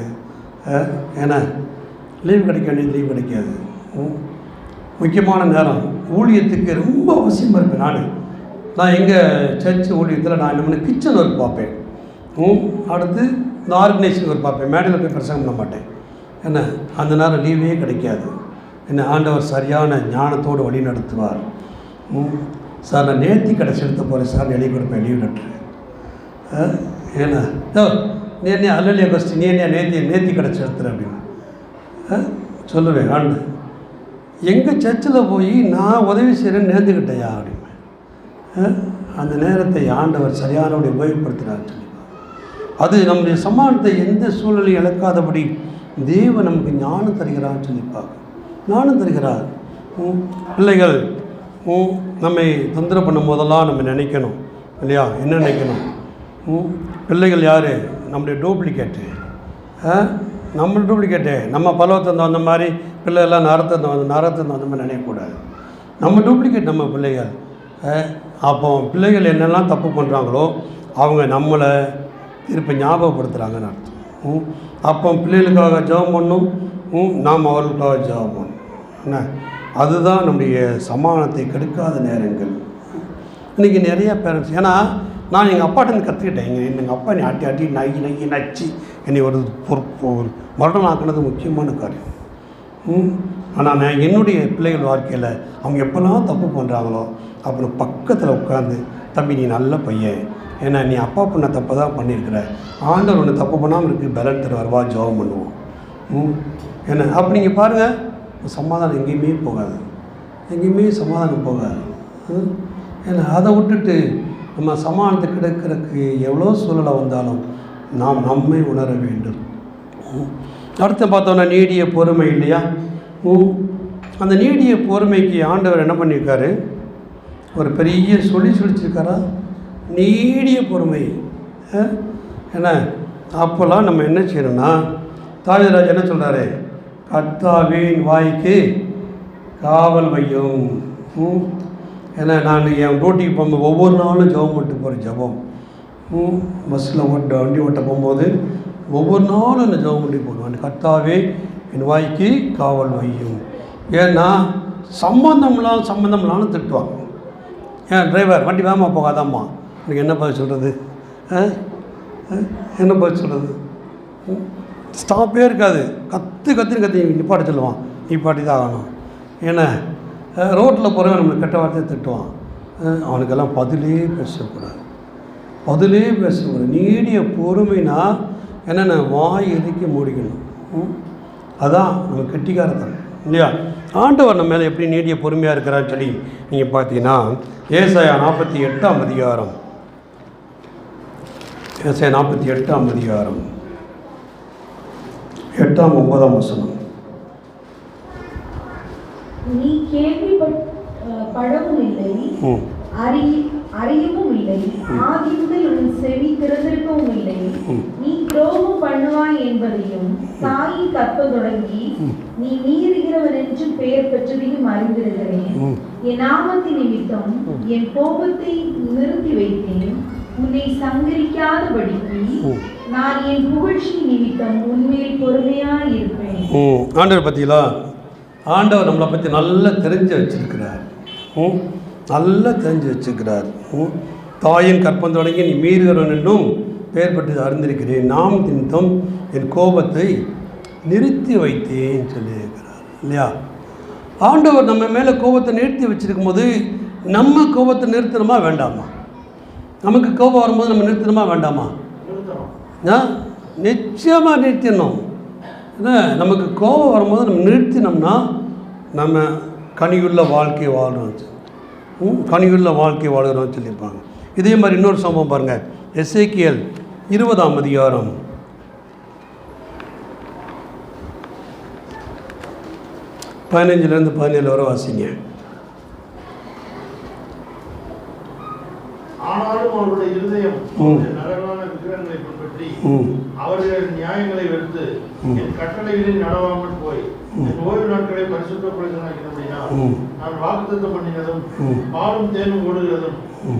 [SPEAKER 1] ஏன்னா லீவு கிடைக்க வேண்டியது லீவு கிடைக்காது. முக்கியமான நேரம் ஊழியத்துக்கு ரொம்ப அவசியமாக இருப்பேன். நான் எங்கள் சர்ச் ஊழியத்தில் நான் என்ன பண்ண கிச்சன் ஒர்க் பார்ப்பேன். அடுத்து இந்த ஆர்கனைசேஷன் ஒர்க் பார்ப்பேன். மேடையில் போய் பிரசங்கம் பண்ண மாட்டேன். என்ன அந்த நேரம் லீவே கிடைக்காது. என்ன ஆண்டவர் சரியான ஞானத்தோடு வழி நடத்துவார். சார் நான் நேர்த்தி கடை செலுத்த போகிறேன் சார், எழுதி கொடுப்பேன் லீவ் லெட்ரு. ஏன்னா நீ என்ன அல்லலியா கொஸ்டின், நீ என்ன நேர்த்தி கடை செலுத்துற அப்படின்னு சொல்லுவேன். ஆண்டு எங்கள் சர்ச்சில் போய் நான் உதவி செய்கிறேன்னு நேர்ந்துக்கிட்டேயா அப்படின்னு அந்த நேரத்தை ஆண்டவர் சரியானபடி உபயோகப்படுத்தினார் சொல்லி. அது நம்முடைய சமாதானத்தை எந்த சூழ்நிலையும் இழக்காதபடி தேவன் நமக்கு ஞானம் தருகிறான்னு சொல்லிப்பாங்க. ஞானம் தருகிறார். பிள்ளைகள் நம்மை தொந்தரவு பண்ணும் போதெல்லாம் நம்ம நினைக்கணும் இல்லையா? என்ன நினைக்கணும்? பிள்ளைகள் யார்? நம்முடைய டூப்ளிகேட்டு. நம்ம டூப்ளிகேட்டு. நம்ம பலவத்தை வந்த மாதிரி பிள்ளைகள்லாம் நரத்தை வந்த மாதிரி நினைக்கக்கூடாது. நம்ம டூப்ளிகேட் நம்ம பிள்ளைகள். அப்போ பிள்ளைகள் என்னெல்லாம் தப்பு பண்ணுறாங்களோ அவங்க நம்மளை திருப்பி ஞாபகப்படுத்துகிறாங்கன்னு அர்த்தம். அப்போ பிள்ளைகளுக்காக ஜெபம் பண்ணணும், நாம் அவர்களுக்காக ஜெபம் பண்ணணும். என்ன அதுதான் நம்முடைய சமாதானத்தை கெடுக்காத நேரங்கள். இன்றைக்கி நிறையா பேரண்ட்ஸ், ஏன்னா நான் எங்கள் அப்பாட்டேருந்து கற்றுக்கிட்டேன். எங்கள் அப்பா என்னை ஆட்டி நகி நச்சு என்னை ஒரு மரணம் ஆக்குனது முக்கியமான காரியம். ஆனால் நான் என்னுடைய பிள்ளைகள் வாழ்க்கையில் அவங்க எப்போல்லாம் தப்பு பண்ணுறாங்களோ அப்புறம் பக்கத்தில் உட்காந்து, தம்பி நீ நல்ல பையன், ஏன்னா நீ அப்பா பண்ண தப்பை தான் பண்ணியிருக்கிற, ஆண்டவர் ஒன்று தப்பு பண்ணாமல் இருக்குது, பலன் தருவார், வா ஜெபம் பண்ணுவோம். ஏன்னா அப்படி நீங்கள் பாருங்கள், சமாதானம் எங்கேயுமே போகாது, எங்கேயுமே சமாதானம் போகாது. ஏன்னா அதை விட்டுட்டு நம்ம சமாதானத்தை கிடைக்கிறதுக்கு எவ்வளோ சூழலை வந்தாலும் நாம் நம்மை உணர வேண்டும். அடுத்து பார்த்தோன்னா நீடிய பொறுமை இல்லையா? அந்த நீடிய பொறுமைக்கு ஆண்டவர் என்ன பண்ணியிருக்காரு? ஒரு பெரிய சொல்லிச்சிருக்காரா? நீடிய பொறுமை. ஏன்னா அப்போல்லாம் நம்ம என்ன செய்யணும்னா, தாவீதுராஜா என்ன சொல்கிறாரு? கர்த்தாவின் வாய்க்கு காவல் வையும். ஏன்னா நான் என் டியூட்டிக்கு போகும்போது ஒவ்வொரு நாளும் ஜெபம் பண்ணிட்டு போகிற ஜெபம். பஸ்ஸில் வண்டி ஓட்ட போகும்போது ஒவ்வொரு நாளும் அந்த ஜெபம் பண்ணி போடுவேன். கர்த்தாவே என் வாய்க்கு காவல் வையும். ஏன்னா சம்மந்தம்லாம் திட்டுவாங்க. ஏன் டிரைவர் வண்டி வேகமாக போகாதாம்மா, எனக்கு என்ன பதில் சொல்கிறது? என்ன பதில் சொல்கிறது? ஸ்டாப்பே இருக்காது. கத்தி நிப்பாட்ட சொல்லுவான். நிப்பாட்டி தான் ஆகணும். ஏன்னா ரோட்டில் போகிறவன் நம்மளுக்கு கெட்ட வார்த்தையை திட்டுவான். அவனுக்கெல்லாம் பதிலே பேசக்கூடாது. நீடிய பொறுமைனா என்னென்ன வாய் எதுக்கி மூடிக்கணும். அதான் நம்ம கெட்டிக்காரத்தனம் இல்லையா? ஆண்டவர் நம்ம மேலே எப்படி நீடிய பொறுமையாக இருக்கிறான்னு சொல்லி நீங்கள் பார்த்தீங்கன்னா, ஏசாயா 48ஆம் அதிகாரம், ஏசாயா 48ஆம் அதிகாரம் 8ஆம் 9ஆம் வசனம்.
[SPEAKER 2] நீ கேள்விப்படவும் இல்லை, அறியவும் இல்லை, ஆதி முதல் உன் செவி திறந்திருக்கவும் இல்லை. நீ துரோகம் பண்ணுவாய் என்பதையும் தாயின் கற்பம் தொடங்கி நீ மீறுகிறவன் என்று பெயர் பெற்றதையும் அறிந்திருக்கிறேன். என் நாமத்தின் நிமித்தம் என் கோபத்தை நிறுத்தி வைத்தேன், உன்னை சங்கரிக்காதபடிக்கு நான் என் புகழ்ச்சி நிமித்தம் உன்மேல் பொறுமையாய் இருப்பேன்.
[SPEAKER 1] ஆண்டவர் பத்திங்களா? ஆண்டவர் நம்மளை பற்றி நல்லா தெரிஞ்சு வச்சிருக்கிறார். நல்லா தெரிஞ்சு வச்சுக்கிறார். தாயின் கற்பம் தொடங்கி நீ மீறுகிறவன் என்றும் பெயர் பெற்று அறிந்திருக்கிறேன், நாம் நிமித்தம் என் கோபத்தை நிறுத்தி வைத்தேன் சொல்லியிருக்கிறார் இல்லையா? ஆண்டவர் நம்ம மேலே கோபத்தை நிறுத்தி வச்சிருக்கும் போது நம்ம கோபத்தை நிறுத்தணுமா வேண்டாமா? நமக்கு கோபம் வரும்போது நம்ம நிறுத்தணுமா வேண்டாமா? நிச்சயமாக நிறுத்திடணும். நமக்கு கோபம் வரும்போது நம்ம நிறுத்தினோம்னா நம்ம கனியுள்ள வாழ்க்கை வாழ்கிறோம், கனியுள்ள வாழ்க்கை வாழ்கிறோம்னு சொல்லியிருப்பாங்க. இதே மாதிரி இன்னொரு சம்பவம் பாருங்கள். எசேக்கியேல் 20ஆம் அதிகாரம் 15 17 வரை வாசிங்க.
[SPEAKER 3] ஆனாலும் அவருடைய இருதயம் நரகமான விக்கிரகங்களை பின்பற்றி அவர்கள் நியாயங்களை வெறுத்து என் கட்டளைகளில் நடவாமல் போய் என் ஓய்வு நாட்களை பரிசுத்தப்படுத்தினார். நான் வாக்குத்தத்தம் பண்ணினதும் பாலும் தேனும் ஓடுகிறதும்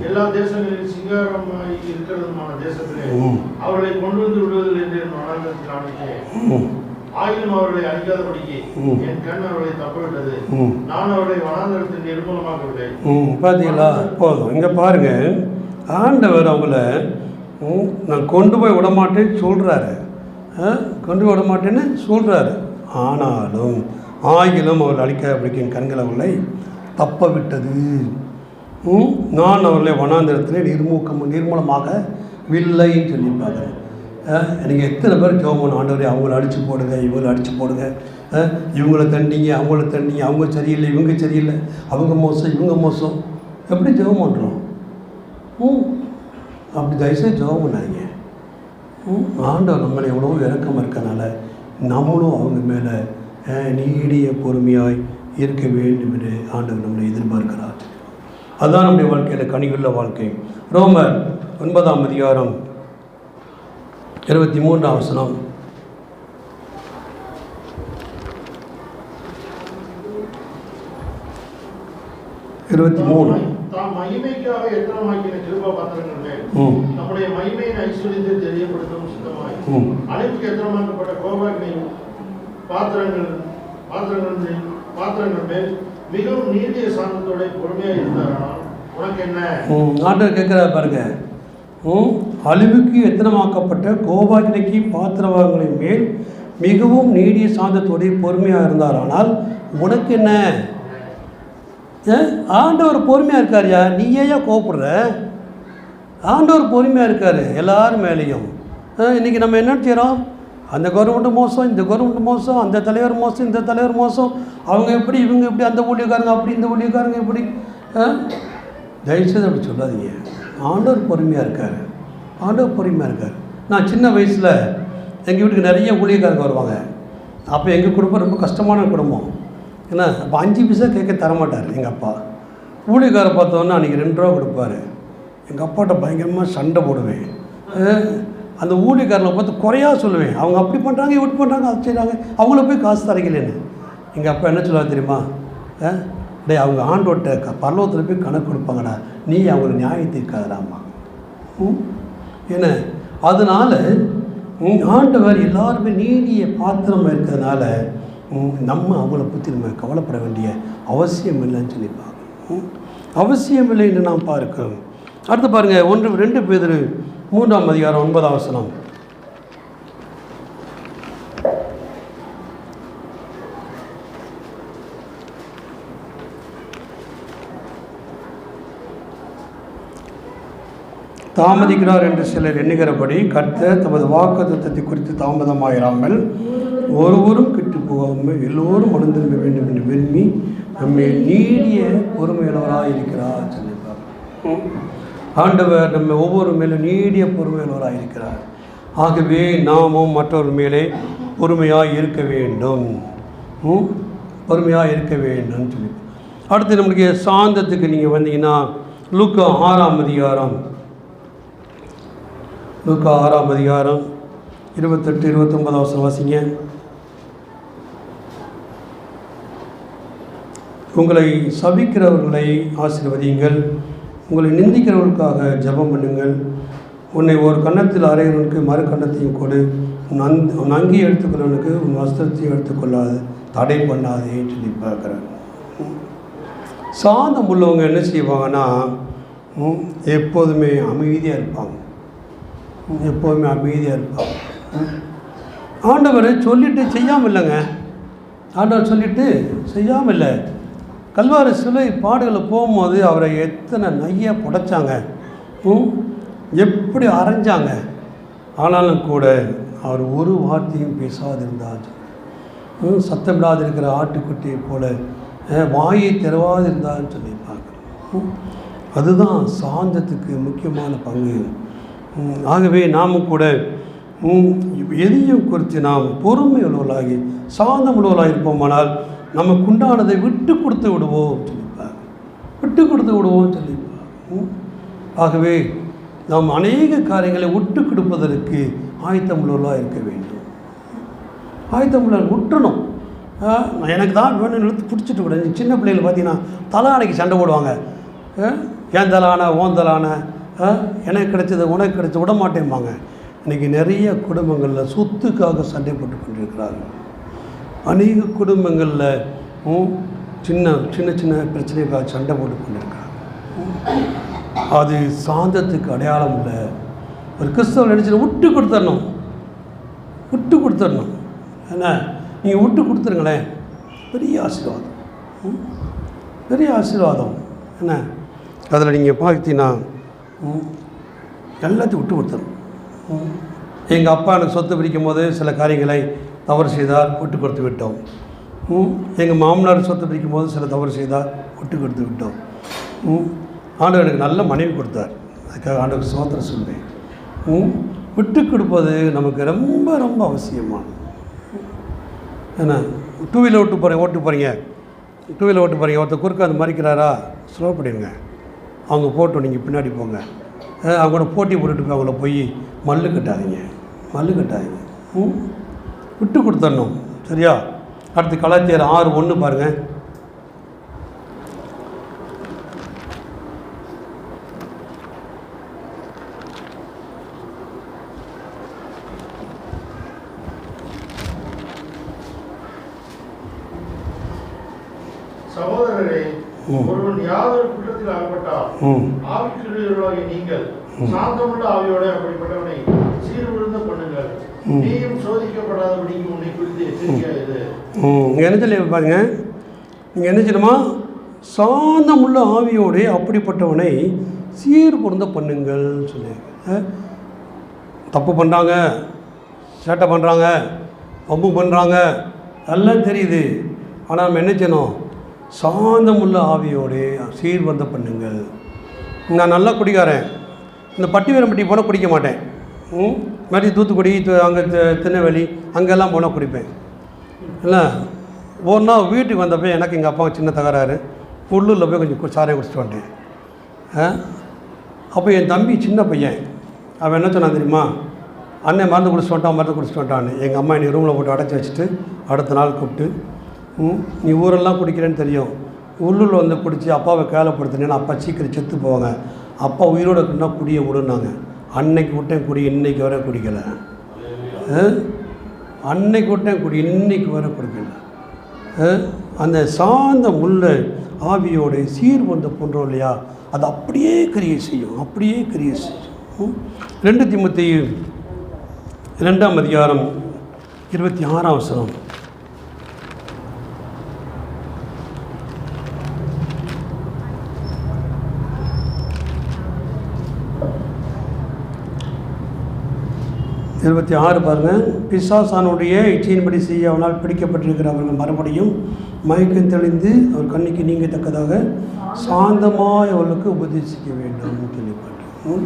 [SPEAKER 3] எல்லா தேசங்களிலும் சிங்காரமாய் இருக்கிறதுமான தேசத்திலே அவர்களை கொண்டு வந்து விடுவதில் என்று என் வனாந்தரத்தில் ஆணைக்கிறேன். ஆயினும் அவர்களை அழிக்காதபடிக்கு என் கண் அவர்களை தப்பவிட்டது. நான் அவர்களை வனாந்தரத்தில் நிர்மூலமாக்கவில்லை.
[SPEAKER 1] பார்த்தீங்களா? போதும். இங்கே பாருங்க, ஆண்டவர் அவங்கள நான் கொண்டு போய் விடமாட்டேன்னு சொல்கிறாரு, கொண்டு போய் விடமாட்டேன்னு சொல்கிறாரு. ஆனாலும் அவர்கள் அழிக்காதபடிக்கு என் கண்கள் அவர்களை தப்ப விட்டது. நான் அவர்களை வனாந்தரத்தில் நிர்மூலமாகவில்லைன்னு சொல்லியிருப்பாங்க. நீங்கள் எத்தனை பேர் ஜெபம் ஆண்டவரே அவங்கள அடித்து போடுங்க, இவங்களை அடித்து போடுங்க, இவங்கள தண்டிங்க, அவங்கள தண்டிங்க, அவங்க சரியில்லை, இவங்க சரியில்லை, அவங்க மோசம், இவங்க மோசம், எப்படி ஜெபம் பண்ணுறோம்? அப்படி தயவுசெய்து ஜெபம் பண்ணாதீங்க. ஆண்டவர் நம்மளை எவ்வளோ இறக்கமாக இருக்கனால நம்மளும் அவங்க மேலே நீடிய பொறுமையாய் இருக்க வேண்டும் என்று ஆண்டவர் நம்மளை எதிர்பார்க்கிறார். அதுதான் நம்முடைய வாழ்க்கையில் கனிவுள்ள வாழ்க்கை. ரோமர் 9ஆம் அதிகாரம் 23ஆம் வசனம்.
[SPEAKER 3] தாம் மகிமைக்காக எத்தனமாக்கின கிருபா பாத்திரங்கள் மேல் நம்முடைய மகிமையின் ஐஸ்வர்யத்தை தெரியப்படுத்தும் சித்தமாய் அழைப்புக்கு எத்தனமாக்கப்பட்ட கோபாக்கினை பாத்திரங்கள் மேல் மிகவும் நீடிய சாந்தத்தோட பொறுமையா இருந்தாரானால் உனக்கு என்ன?
[SPEAKER 1] ஆண்டவர் கேட்கிறார் பாருங்க, அழிவுக்கு எத்தனமாக்கப்பட்ட கோபாக்கினைக்கு பாத்திரங்களின் மேல் மிகவும் நீடிய சாந்தத்தோடைய பொறுமையாக இருந்தாரானால் உனக்கு என்ன? ஆண்டவர் பொறுமையாக இருக்காருயா, நீ ஏன் கோபப்படுற? ஆண்டவர் பொறுமையாக இருக்கார் எல்லாரும் மேலேயும். இன்றைக்கி நம்ம என்ன செய்கிறோம்? அந்த கவர்மெண்ட்டு மோசம், இந்த கவர்மெண்ட் மோசம், அந்த தலைவர் மோசம், இந்த தலைவர் மோசம், அவங்க எப்படி, இவங்க எப்படி, அந்த ஊழியக்காரங்க அப்படி, இந்த ஊழியக்காரங்க எப்படி. தயவுசெய்து அப்படி சொல்லாதீங்க. ஆண்டவர் பொறுமையாக இருக்கார், ஆண்டவர் பொறுமையாக இருக்கார். நான் சின்ன வயசில் எங்கள் வீட்டுக்கு நிறைய ஊழியக்காரங்க வருவாங்க. அப்போ எங்கள் குடும்பம் ரொம்ப கஷ்டமான குடும்பம். ஏன்னா அப்போ 5 பைசா கேட்க தரமாட்டார் எங்கள் அப்பா. ஊழியக்காரை பார்த்தோன்னா அன்றைக்கி 2 ரூபா கொடுப்பாரு. எங்கள் அப்பாட்ட பயங்கரமாக சண்டை போடுவேன். அந்த ஊழியக்காரனை பார்த்து குறையாக சொல்லுவேன், அவங்க அப்படி பண்ணுறாங்க, இப்படி பண்ணுறாங்க, அது செய்கிறாங்க, அவங்கள போய் காசு தரங்கலேன்னு. எங்கள் அப்பா என்ன சொல்லுவாங்க தெரியுமா? டே அவங்க ஆண்டோட்ட பரலோகத்தில் போய் கணக்கு கொடுப்பாங்கடா, நீ அவங்களுக்கு நியாயம் தீர்க்காதடாமா. ஏன்னா அதனால் ஆண்டவர் எல்லாருமே நீடிய பாத்திரமாக இருக்கிறதுனால நம்ம அவங்கள பற்றி நம்ம கவலைப்பட வேண்டிய அவசியம் இல்லைன்னு சொல்லிப்பாங்க. அவசியம் இல்லை என்று நாம் பார்க்கிறோம். அடுத்து பாருங்கள், 2 பேதுரு 3ஆம் அதிகாரம் 9ஆம் வசனம். தாமதிக்கிறார் என்று சிலர் எண்ணுகிறபடி கர்த்தர் தமது வாக்குத்தத்தத்தை குறித்து தாமதமாயிராமல் ஒருவரும் கெட்டு போகாமல் எல்லோரும் மனம் திரும்ப வேண்டும் என்று விரும்பி நம்மை நீடிய பொறுமையுள்ளவராக இருக்கிறார் சொல்லியிருப்பார். ஆண்டவர் நம்ம ஒவ்வொரு மேலும் நீடிய பொறுமையுள்ளவராக இருக்கிறார். ஆகவே நாமும் மற்றொரு மேலே பொறுமையாக இருக்க வேண்டும், பொறுமையாக இருக்க வேண்டும் சொல்லி. அடுத்து நம்மளுக்கு சாந்தத்துக்கு நீங்கள் வந்தீங்கன்னா லூக்கா 6ஆம் அதிகாரம் 28-29 வசனம் வாசிங்க. உங்களை சபிக்கிறவர்களை ஆசீர்வதியுங்கள், உங்களை நிந்திக்கிறவர்களுக்காக ஜெபம் பண்ணுங்கள். உன்னை ஒரு கன்னத்தில் அறையவனுக்கு மறு கன்னத்தையும் கொடு, உன் அங்கி எடுத்துக்கொள்ளவனுக்கு உன் வஸ்திரத்தையும் எடுத்துக்கொள்ளாது, தடை பண்ணாதேன்னு சொல்லி பார்க்குறாங்க. சாந்தம் உள்ளவங்க என்ன செய்வாங்கன்னா எப்போதுமே அமைதியாக இருப்பாங்க, எப்போதுமே அமைதியாக இருப்பாங்க. ஆண்டவர் சொல்லிவிட்டு செய்யாமல் இல்லைங்க, ஆண்டவர் சொல்லிவிட்டு செய்யாமல் இல்லை. கல்வாரி சிலை பாடுகளை போகும்போது அவரை எத்தனை நைய புடைச்சாங்க, எப்படி அரைஞ்சாங்க. ஆனாலும் கூட அவர் ஒரு வார்த்தையும் பேசாதிருந்தார். சத்தமிடாது இருக்கிற ஆட்டுக்குட்டியை போல வாயை திறவாதிருந்தான்னு சொல்லி பார்க்குறோம். அதுதான் சாந்தத்துக்கு முக்கியமான பங்கு. ஆகவே நாமும் கூட எதையும் குறித்து நாம் பொறுமை உள்ளவர்களாகி சாந்தம் உள்ளவர்களாக இருப்போமானால் நமக்கு உண்டானதை விட்டு கொடுத்து விடுவோம் சொல்லிப்பாங்க, விட்டு கொடுத்து விடுவோம் சொல்லிப்பாங்க. ஆகவே நாம் அநேக காரியங்களை விட்டு கொடுப்பதற்கு ஆயத்தம் உள்ளவர்களாக இருக்க வேண்டும். ஆயத்தம் உள்ள விட்டுணும். எனக்கு தான் வேணும்னு இழுத்து பிடிச்சிட்டு கூட சின்ன பிள்ளைகள் பார்த்தீங்கன்னா தலானைக்கு சண்டை போடுவாங்க. ஏன் தலான ஓன் தலான எனக்கு கிடைச்சது உனக்கு கிடைச்சது விட மாட்டேம்பாங்க. இன்றைக்கி நிறைய குடும்பங்களில் சொத்துக்காக சண்டை போட்டு கொண்டிருக்கிறார்கள். அநேக குடும்பங்களில் சின்ன சின்ன சின்ன பிரச்சனைக்காக சண்டை போட்டு கொண்டிருக்கிறாங்க. அது சாந்தத்துக்கு அடையாளம் இல்லை. ஒரு கிறிஸ்தவ நினச்சி விட்டு கொடுத்துடணும், விட்டு கொடுத்துடணும். என்ன நீங்கள் விட்டு கொடுத்துருங்களேன், பெரிய ஆசீர்வாதம், பெரிய ஆசீர்வாதம். என்ன அதில் நீங்கள் பார்த்தீங்கன்னா எல்லாத்தையும் விட்டு கொடுத்துடணும். எங்கள் அப்பா எனக்கு சொத்து பிரிக்கும் போது சில காரியங்களை தவறு செய்தால் விட்டு கொடுத்து விட்டோம். எங்கள் மாமனார் சொத்து பிரிக்கும் போது சில தவறு செய்தால் விட்டு கொடுத்து விட்டோம். ஆண்டவர் எனக்கு நல்ல மனைவி கொடுத்தார், அதுக்காக ஆண்டவர் சோத்திரம் சொல்வேன். விட்டு கொடுப்பது நமக்கு ரொம்ப ரொம்ப அவசியமானது. ஏன்னா டூ வீலர் ஓட்டு போகிறீங்க, டூ வீலர் ஓட்டு போகிறீங்க, ஒருத்தர் குறுக்க அந்த மறிக்கிறாரா, ஸ்லோ பண்ணிடுங்க. அவங்க போட்டோம், நீங்கள் பின்னாடி போங்க. அவங்க கூட போட்டி போட்டுட்டு போய் அவங்கள போய் மல்லு கட்டாதீங்க, மல்லு கட்டாதீங்க. விட்டு கொடுத்துடணும். சரியா? அடுத்து கலாச்சாரம் 6:1 பாருங்கள்.
[SPEAKER 3] சகோதரரே, ஒருவன் யாதொரு குற்றத்தில் அகப்பட்டால் ஆவிக்குரியவர்களாகிய நீங்கள் சாந்தமுள்ள ஆவியோட அப்படிப்பட்டவனை சீர்விழுந்த பண்ணுங்கள். நீயும் சோதிக்கப்படாதபடிக்கு உன்னை குறித்து எச்சரிக்கையாயிரு.
[SPEAKER 1] என்ன சொல்லி பாருங்க, நீங்கள் என்ன செய்யணுமா, சாந்தமுள்ள ஆவியோடு அப்படிப்பட்டவனை சீர் பொருந்த பண்ணுங்கள் சொல்லி. தப்பு பண்ணுறாங்க, சேட்டை பண்ணுறாங்க, வம்பு பண்ணுறாங்க, எல்லாம் தெரியுது. ஆனால் நம்ம என்ன செய்யணும், சாந்தமுள்ள ஆவியோடு சீர்வந்த பண்ணுங்கள். நான் நல்லா குடிக்காரன், இந்த பட்டிவீரம்பட்டி போனால் குடிக்க மாட்டேன். மாதிரி தூத்துக்குடி அங்கே திருநெல்வேலி அங்கெல்லாம் போனால் குடிப்பேன். இல்லை, ஒரு நாள் வீட்டுக்கு வந்தப்போ எனக்கு எங்கள் அப்பா சின்ன தகராறு, உள்ளூரில் போய் கொஞ்சம் சாரையை குடிச்சிட்டு வந்துட்டேன். அப்போ என் தம்பி சின்ன பையன், அவன் என்ன சொன்னான் தெரியுமா, அண்ணன் மருந்து குடிச்சிட்டு வந்துட்டான், மருந்து குடிச்சிட்டு வந்துட்டான்னு. எங்கள் அம்மா என்னை ரூமில் போட்டு அடைச்சி வச்சுட்டு அடுத்த நாள் கூப்பிட்டு, நீ ஊரெல்லாம் குடிக்கிறேன்னு தெரியும், உள்ளூரில் வந்து குடித்து அப்பாவை கேவலப்படுத்தினேன்னா அப்பா சீக்கிரம் செத்து போவாங்க, அப்பா உயிரோடு இருக்குன்னா குடியை விடுனாங்க. அன்னைக்கு விட்டேன் குடி, இன்றைக்கி வர குடிக்கலை. அன்னைக்கு விட்டேன் குடி, இன்றைக்கி வர குடிக்கலை. அந்த சாந்த முள்ள ஆவியோடு சீர் வந்த போன்றோம் இல்லையா, அது அப்படியே கிரியை செய்யும், அப்படியே கிரியை செய்யும். 2 தீமோத்தேயு 2ஆம் அதிகாரம் 26ஆம் வசனம். பாருங்கள். பிசாசானுடைய இச்சையின்படி செய்ய அவனால் பிடிக்கப்பட்டிருக்கிறவர்கள் மறுபடியும் மயக்கம் தெளிந்து அவர் கண்ணிக்கு நீங்கத்தக்கதாக சாந்தமாய் அவர்களுக்கு உபதேசிக்க வேண்டும் கேள்விப்பட்டேன்.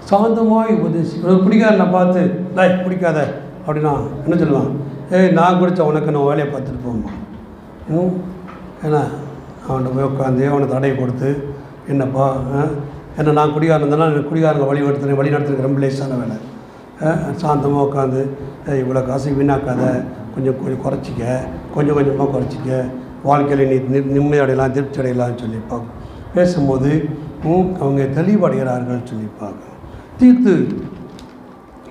[SPEAKER 1] சாந்தமாய் உபதேசிக்க. பிடிக்காத பார்த்து டாய் பிடிக்காத அப்படின்னா என்ன சொல்லுவான், நான் குடித்த உனக்கு நான் வேலையை பார்த்துட்டு போமா. ஏன்னா அவன்கிட்ட போய் உட்காந்து அவனை தடையை கொடுத்து, என்னப்பா என்ன நான் குடிகாரன் இருந்தாலும் எனக்கு குடிகாரங்க வழி நடத்துறதுக்கு ரொம்ப லேசான வேலை. சாந்தமாக உட்காந்து இவ்வளோ காசு வீணாக்காத, கொஞ்சம் குறைச்சிக்க, கொஞ்சம் கொஞ்சமாக குறைச்சிக்க, வாழ்க்கையில் நீ நிம்மதி அடையலாம், திருப்தி அடையலாம்னு சொல்லிப்பாங்க. பேசும்போது அவங்க தெளிவடைகிறார்கள் சொல்லிப்பாங்க. தீத்து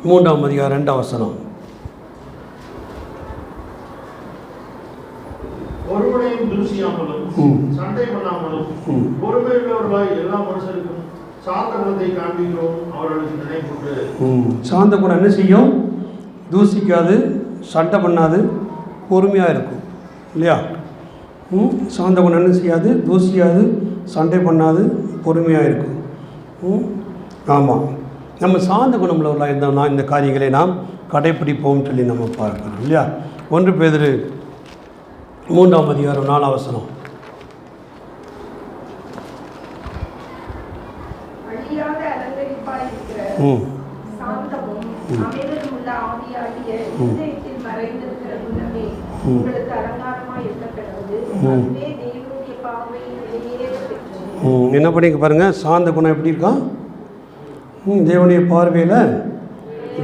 [SPEAKER 1] 3ஆம் அதிகாரம் 2ஆம் வசனம்.
[SPEAKER 3] ஒருவனையும் தூசியாமலும் சண்டை பண்ணாமலும் பொறுமையுள்ளவர்களாய் எல்லா மனுஷருக்கும் சாந்த குணத்தை காண்பிக்கிறோம் அவர்களுக்கு நினைப்புண்டு.
[SPEAKER 1] சாந்த குணம் என்ன செய்யும், தூசிக்காது, சண்டை பண்ணாது, பொறுமையாக இருக்கும் இல்லையா. சாந்த குணம் என்ன செய்யாது, தூசியாது, சண்டை பண்ணாது, பொறுமையாக இருக்கும். ஆமாம், நம்ம சாந்த குணம் உள்ளவர்களாக இருந்தோம்னா இந்த காரியங்களை நாம் கடைப்பிடிப்போம் சொல்லி நம்ம பார்க்கிறோம் இல்லையா. 1 பேதுரு 3ஆம் அதிகாரம் 4ஆம் வசனம். என்ன பண்ணிக்க பாருங்க, சாந்த குணம் எப்படி இருக்கான், தேவனுடைய பார்வையில்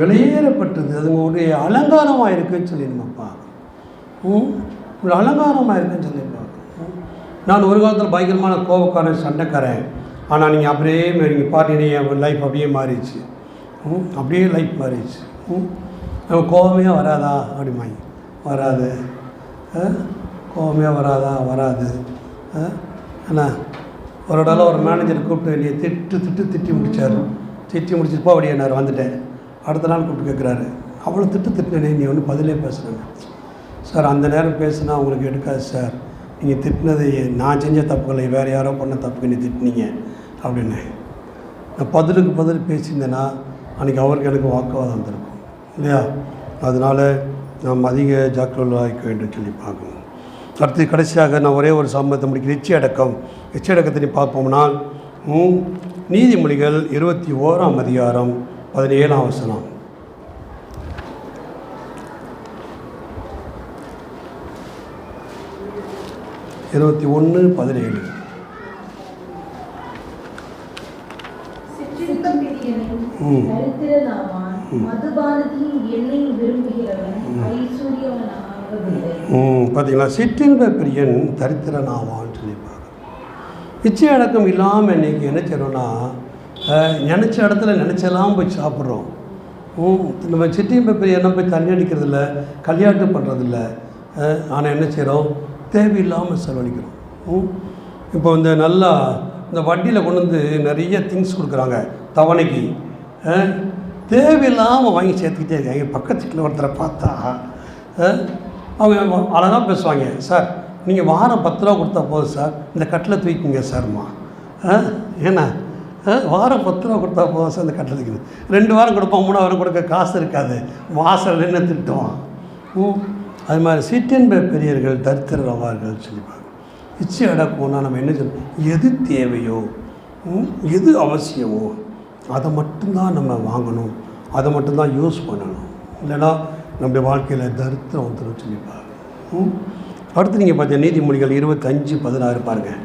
[SPEAKER 1] விலையேறப்பட்டது, அது உங்களுடைய அலங்காரமாக இருக்குன்னு சொல்லி நம்ம பார்க்கணும். இவ்வளோ அலங்காரமாக இருக்குன்னு சொல்லியிருப்பாங்க. நான் ஒரு காலத்தில் பயங்கரமான கோபக்காரன், சண்டைக்காரன். ஆனால் நீங்கள் அப்படியே நீங்கள் பார்த்தீங்கன்னா என் லைஃப் அப்படியே மாறிடுச்சு. அப்படியே லைஃப் மாறிடுச்சு. நம்ம கோபமே வராதா அப்படிமாங்க, வராது. கோபமே வராதா, வராது. என்ன ஒரு இடம் ஒரு மேனேஜர் கூப்பிட்டு என்னையை திட்டி முடித்தார். திட்டி முடிச்சுப்போ அப்படியே நான் வந்துட்டேன். அடுத்த நாள் கூப்பிட்டு கேட்குறாரு, அவ்வளோ திட்டினே நீ ஒன்றும் பதிலே பேசுகிறேங்க. சார் அந்த நேரம் பேசுனா உங்களுக்கு எடுக்காது சார், நீங்கள் திட்டினது நான் செஞ்ச தப்புகளை வேறு யாரோ பண்ண தப்புக்கு நீ திட்டினீங்க அப்படின்னு. நான் பதிலுக்கு பதில் பேசியிருந்தேன்னா அன்றைக்கி அவருக்கு எனக்கு வாக்குவாதம் வந்திருக்கும் இல்லையா? அதனால் நாம் அதிக ஜாக்கிரதை ஆகிக்க வேண்டும் சொல்லி பார்க்கணும். அடுத்து கடைசியாக நான் ஒரே ஒரு சம்பவத்தை முடிக்கிறேன். எச்சி அடக்கத்தை பார்ப்போம்னா நீதிமொழிகள் 21ஆம் அதிகாரம் 17ஆம் வசனம். பார்த்தீங்களா, சிற்றின்ப பிரியன் தரித்திரனாவான்னு சொல்லியிருப்பாங்க. இச்சை அடக்கம் இல்லாமல் இன்றைக்கி என்ன செய்யணும்னா நினச்ச இடத்துல நினச்செல்லாம் போய் சாப்பிட்றோம். நம்ம சிற்றின்ப பிரியனை போய் தண்ணி அடிக்கிறதில்ல, கல்யாணம் பண்ணுறதில்ல. ஆனால் என்ன செய்கிறோம், தேவையில்லாமல் செலவழிக்கிறோம். இப்போ நல்லா இந்த வட்டியில் கொண்டு வந்து நிறைய திங்ஸ் கொடுக்குறாங்க தவணைக்கு. தேவையில்லாமல் வாங்கி சேர்த்துக்கிட்டே இருக்காங்க. பக்கத்து வீட்டில் ஒருத்தரை பார்த்தா அவங்க அழகாக பேசுவாங்க, சார் நீங்கள் வாரம் 10 ரூபா கொடுத்தா போதும் சார், இந்த கட்டில் தூக்கிங்க சார்மா. ஏன்னா வாரம் 10 ரூபா கொடுத்தா போதும் சார், இந்த கட்டில் தூக்கிது. 2 வாரம் கொடுப்போம், 3 வாரம் கொடுக்க காசு இருக்காது, வாசல் என்ன திட்டுவான். அது மாதிரி சிற்றின்ப பெரியர்கள் தரித்திரர் ஆவார்கள் சொல்லிப்பாங்க. இச்சை அடக்கம்னா நம்ம என்ன சொல்லணும், எது தேவையோ எது அவசியமோ அதை மட்டும்தான் நம்ம வாங்கணும், அதை மட்டும்தான் யூஸ் பண்ணணும். இல்லைன்னா நம்முடைய வாழ்க்கையில் தரித்திரம் வந்துடும் சொல்லிப்பாங்க. அடுத்து நீங்கள் பார்த்தீங்க நீதிமொழிகள் 25:16 பாருங்கள்.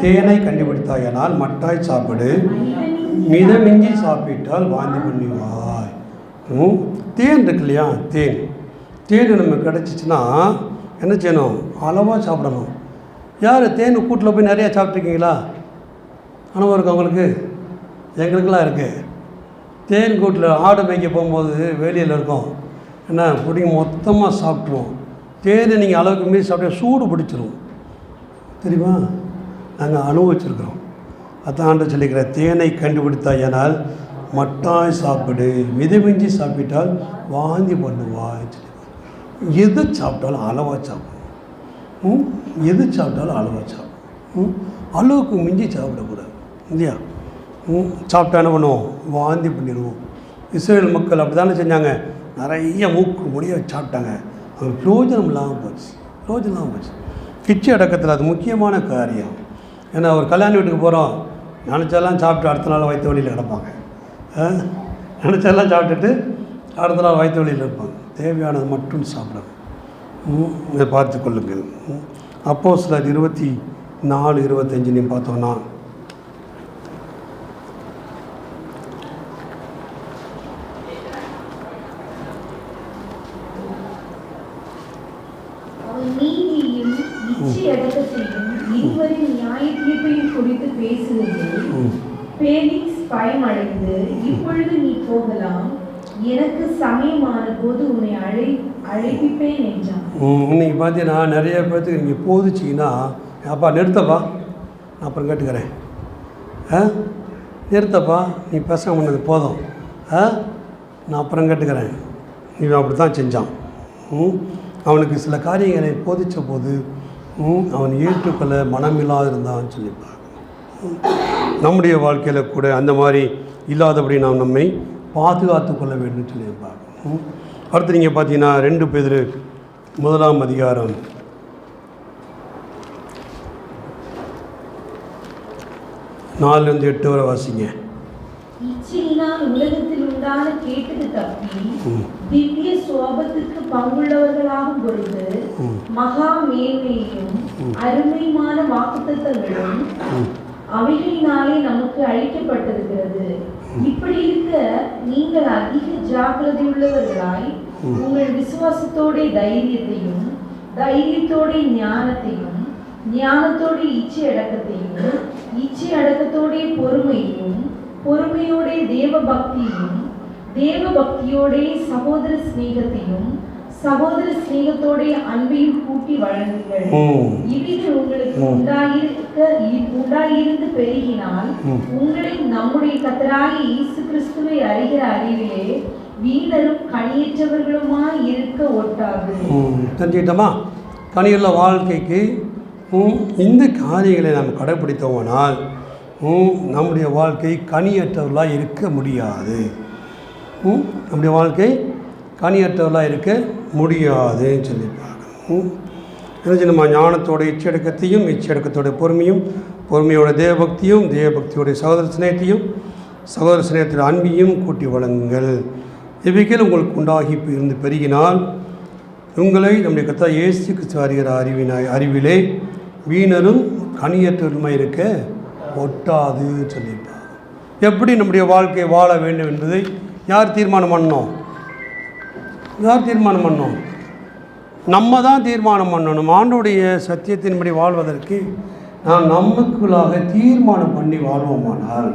[SPEAKER 1] தேனை கண்டுபிடித்தாயானால் மட்டாய் சாப்பிடு, மிதமிஞ்சி சாப்பிட்டால் வாந்தி பண்ணுவாய். தேன் இருக்கு இல்லையா, தேன் நமக்கு கிடச்சிச்சின்னா என்ன செய்யணும், அளவாக சாப்பிடணும். யார் தேன் கூட்டில் போய் நிறையா சாப்பிட்ருக்கீங்களா? அனுபவம் இருக்குது உங்களுக்கு? எங்களுக்கெல்லாம் இருக்குது. தேன் கூட்டில் ஆடு மேய்க்க போகும்போது வேலியில் இருக்கும், என்ன பிடிங்க மொத்தமாக சாப்பிட்ருவோம். தேனை நீங்கள் அளவுக்கு மீறி சாப்பிட்டா சூடு பிடிச்சிரும் தெரியுமா? நாங்கள் அனுபவிச்சிருக்கிறோம். அதான் ஆண்டு சொல்லிக்கிற, தேனை கண்டுபிடித்தாயானால் மட்டாய் சாப்பிடு, மிதமிஞ்சி சாப்பிட்டால் வாந்தி பண்ணுவாய். எது சாப்பிட்டாலும் அளவாக சாப்பிடும். எது சாப்பிட்டாலும் அளவாக சாப்பிடும். அளவுக்கு மிஞ்சி சாப்பிடக்கூடாது இல்லையா? சாப்பிட்டா என்ன பண்ணுவோம், வாந்தி பண்ணிடுவோம். இஸ்ரேல் மக்கள் அப்படி தானே செஞ்சாங்க, நிறைய மூக்கு முடிய சாப்பிட்டாங்க. அது பிரயோஜனம் இல்லாமல் போச்சு. கிச்சி அடக்கத்தில் அது முக்கியமான காரியம். ஏன்னா ஒரு கல்யாண வீட்டுக்கு போகிறோம், நினச்செல்லாம் சாப்பிட்டு அடுத்த நாள் வயிற்று வழியில் கிடப்பாங்க. நினச்செல்லாம் சாப்பிட்டுட்டு அடுத்த நாள் வயிற்று வழியில் இருப்பாங்க. தேவையானது மட்டும் சாப்பிடணும். இதை பார்த்து கொள்ளுங்கள். அப்போஸ்தலர் 24:25 பார்த்தோன்னா,
[SPEAKER 2] இப்பொழுது நீ போகலாம், எனக்கு சமயமான போது உன்னை அழைப்பிப்பேன் என்றான்.
[SPEAKER 1] இன்னைக்கு பார்த்தீங்கன்னா நிறைய பேர்த்துக்கு நீங்கள் போதிச்சிங்கன்னா, அப்பா நிறுத்தப்பா, நான் அப்புறம் கேட்டுக்கிறேன், நிறுத்தப்பா நீ பேச பண்ணது போதும், நான் அப்புறம் கேட்டுக்கிறேன். நீ அப்படி தான் செஞ்சான். அவனுக்கு சில காரியங்களை போதித்த போது அவன் ஏற்றுக்கொள்ள மனமில்லாத இருந்தான்னு சொல்லிப்பாங்க. நம்முடைய வாழ்க்கையில் கூட அந்த மாதிரி இல்லாதபடி நாம் நம்மை பாதுகாத்து கொள்ள வேண்டும் சொல்லியிருப்பாங்க. அடுத்து நீங்கள் பார்த்தீங்கன்னா 2 பேதுரு 1ஆம் அதிகாரம் 4-8 வரை வாசிங்க.
[SPEAKER 2] இச்சையினால் உலகத்தில் உண்டான கேட்டது தப்பி திவ்ய சுவாபத்துக்கு பங்குள்ளவர்களாகும் பொழுது மகா மேன்மையும் அருமையான வாக்குத்தத்தங்களும் அவைகளினாலே நமக்கு அளிக்கப்பட்டிருக்கிறது. இப்படி இருக்க நீங்கள் அதிக ஜாக்கிரதை உள்ளவர்களாய் உங்கள் விசுவாசத்தோட தைரியத்தையும், தைரியத்தோட ஞானத்தையும், ஞானத்தோட இச்சை அடக்கத்தையும், இச்சை அடக்கத்தோட பொறுமையையும், பொறுமையோட தேவ பக்தியையும், தேவ பக்தியோட சகோதர சிநேகத்தையும், சகோதர சிநேகத்தோட அன்பையும் கூட்டி வழங்குங்கள். இவைகள் உங்களுக்கு உண்டாயிருந்து பெருகினால் உங்களை நம்முடைய கர்த்தராகிய இயேசு கிறிஸ்துவை அறிகிற அறிவிலே வீணரும் கனியற்றவர்களுமாய் இருக்க ஒட்டாது.
[SPEAKER 1] தெரிஞ்சுக்கிட்டோமா? கனியுள்ள வாழ்க்கைக்கு இந்த காரியங்களை நாம் கடைப்பிடித்தோம்னால் நம்முடைய வாழ்க்கை கனியற்றவர்களாக இருக்க முடியாது. நம்முடைய வாழ்க்கை கனியற்றவர்களாக இருக்க முடியாதுன்னு சொல்லி பார்க்கணும். என்ன நம்ம ஞானத்தோட இச்சையடக்கத்தையும், இச்சையடக்கத்தோட பொறுமையும், பொறுமையோட தேவபக்தியும், தேவபக்தியோடைய சகோதர சிநேகத்தையும், சகோதர சிநேகத்தோட அன்பையும் கூட்டி வழங்குங்கள். இவைகள் உங்களுக்கு உண்டாகி இருந்து பெருகினால் உங்களை நம்முடைய கர்த்தர் இயேசு கிறிஸ்து அறிகிற அறிவிலே வீணரும் கனியற்றவருமாய் இருக்க ஒட்டாது சொல்லியிருப்பார். எப்படி நம்முடைய வாழ்க்கை வாழ வேண்டும் என்பதை யார் தீர்மானம் பண்ணோம்? யார் தீர்மானம் பண்ணோம்? நம்ம தான் தீர்மானம் பண்ணணும். ஆண்டோடைய சத்தியத்தின்படி வாழ்வதற்கு நாம் நமக்குள்ளாக தீர்மானம் பண்ணி வாழ்வோமானால்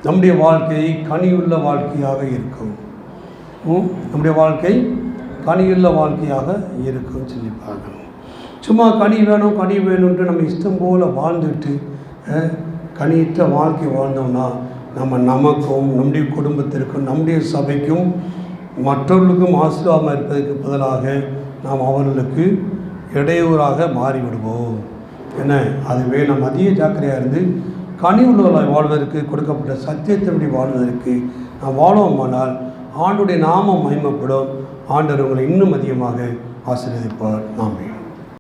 [SPEAKER 1] நம்முடைய வாழ்க்கை கனியுள்ள வாழ்க்கையாக இருக்கும். நம்முடைய வாழ்க்கை கனியுள்ள வாழ்க்கையாக இருக்கும் சொல்லி பார்க்கணும். சும்மா கனி வேணும் கனி வேணும்ன்ட்டு நம்ம இஷ்டம் போல் வாழ்ந்துட்டு கனியற்ற வாழ்க்கை வாழ்ந்தோம்னா நமக்கும் நம்முடைய குடும்பத்திற்கும் நம்முடைய சபைக்கும் மற்றவர்களுக்கும் ஆசீர்வாதமாக இருப்பதற்கு பதிலாக நாம் அவர்களுக்கு இடையூறாக மாறிவிடுவோம். என்ன அதுவே நாம் அதிக ஜாக்கிரதையாக இருந்து கனி உள்ளவர்களாய் வாழ்வதற்கு கொடுக்கப்பட்ட சத்தியத்தின்படி வாழ்வதற்கு நாம் வாழவோமானால் ஆண்டுடைய நாமம் மகிமைப்படும். ஆண்டவர் உங்களை இன்னும் அதிகமாக ஆசீர்வதிப்பார். ஆமென்.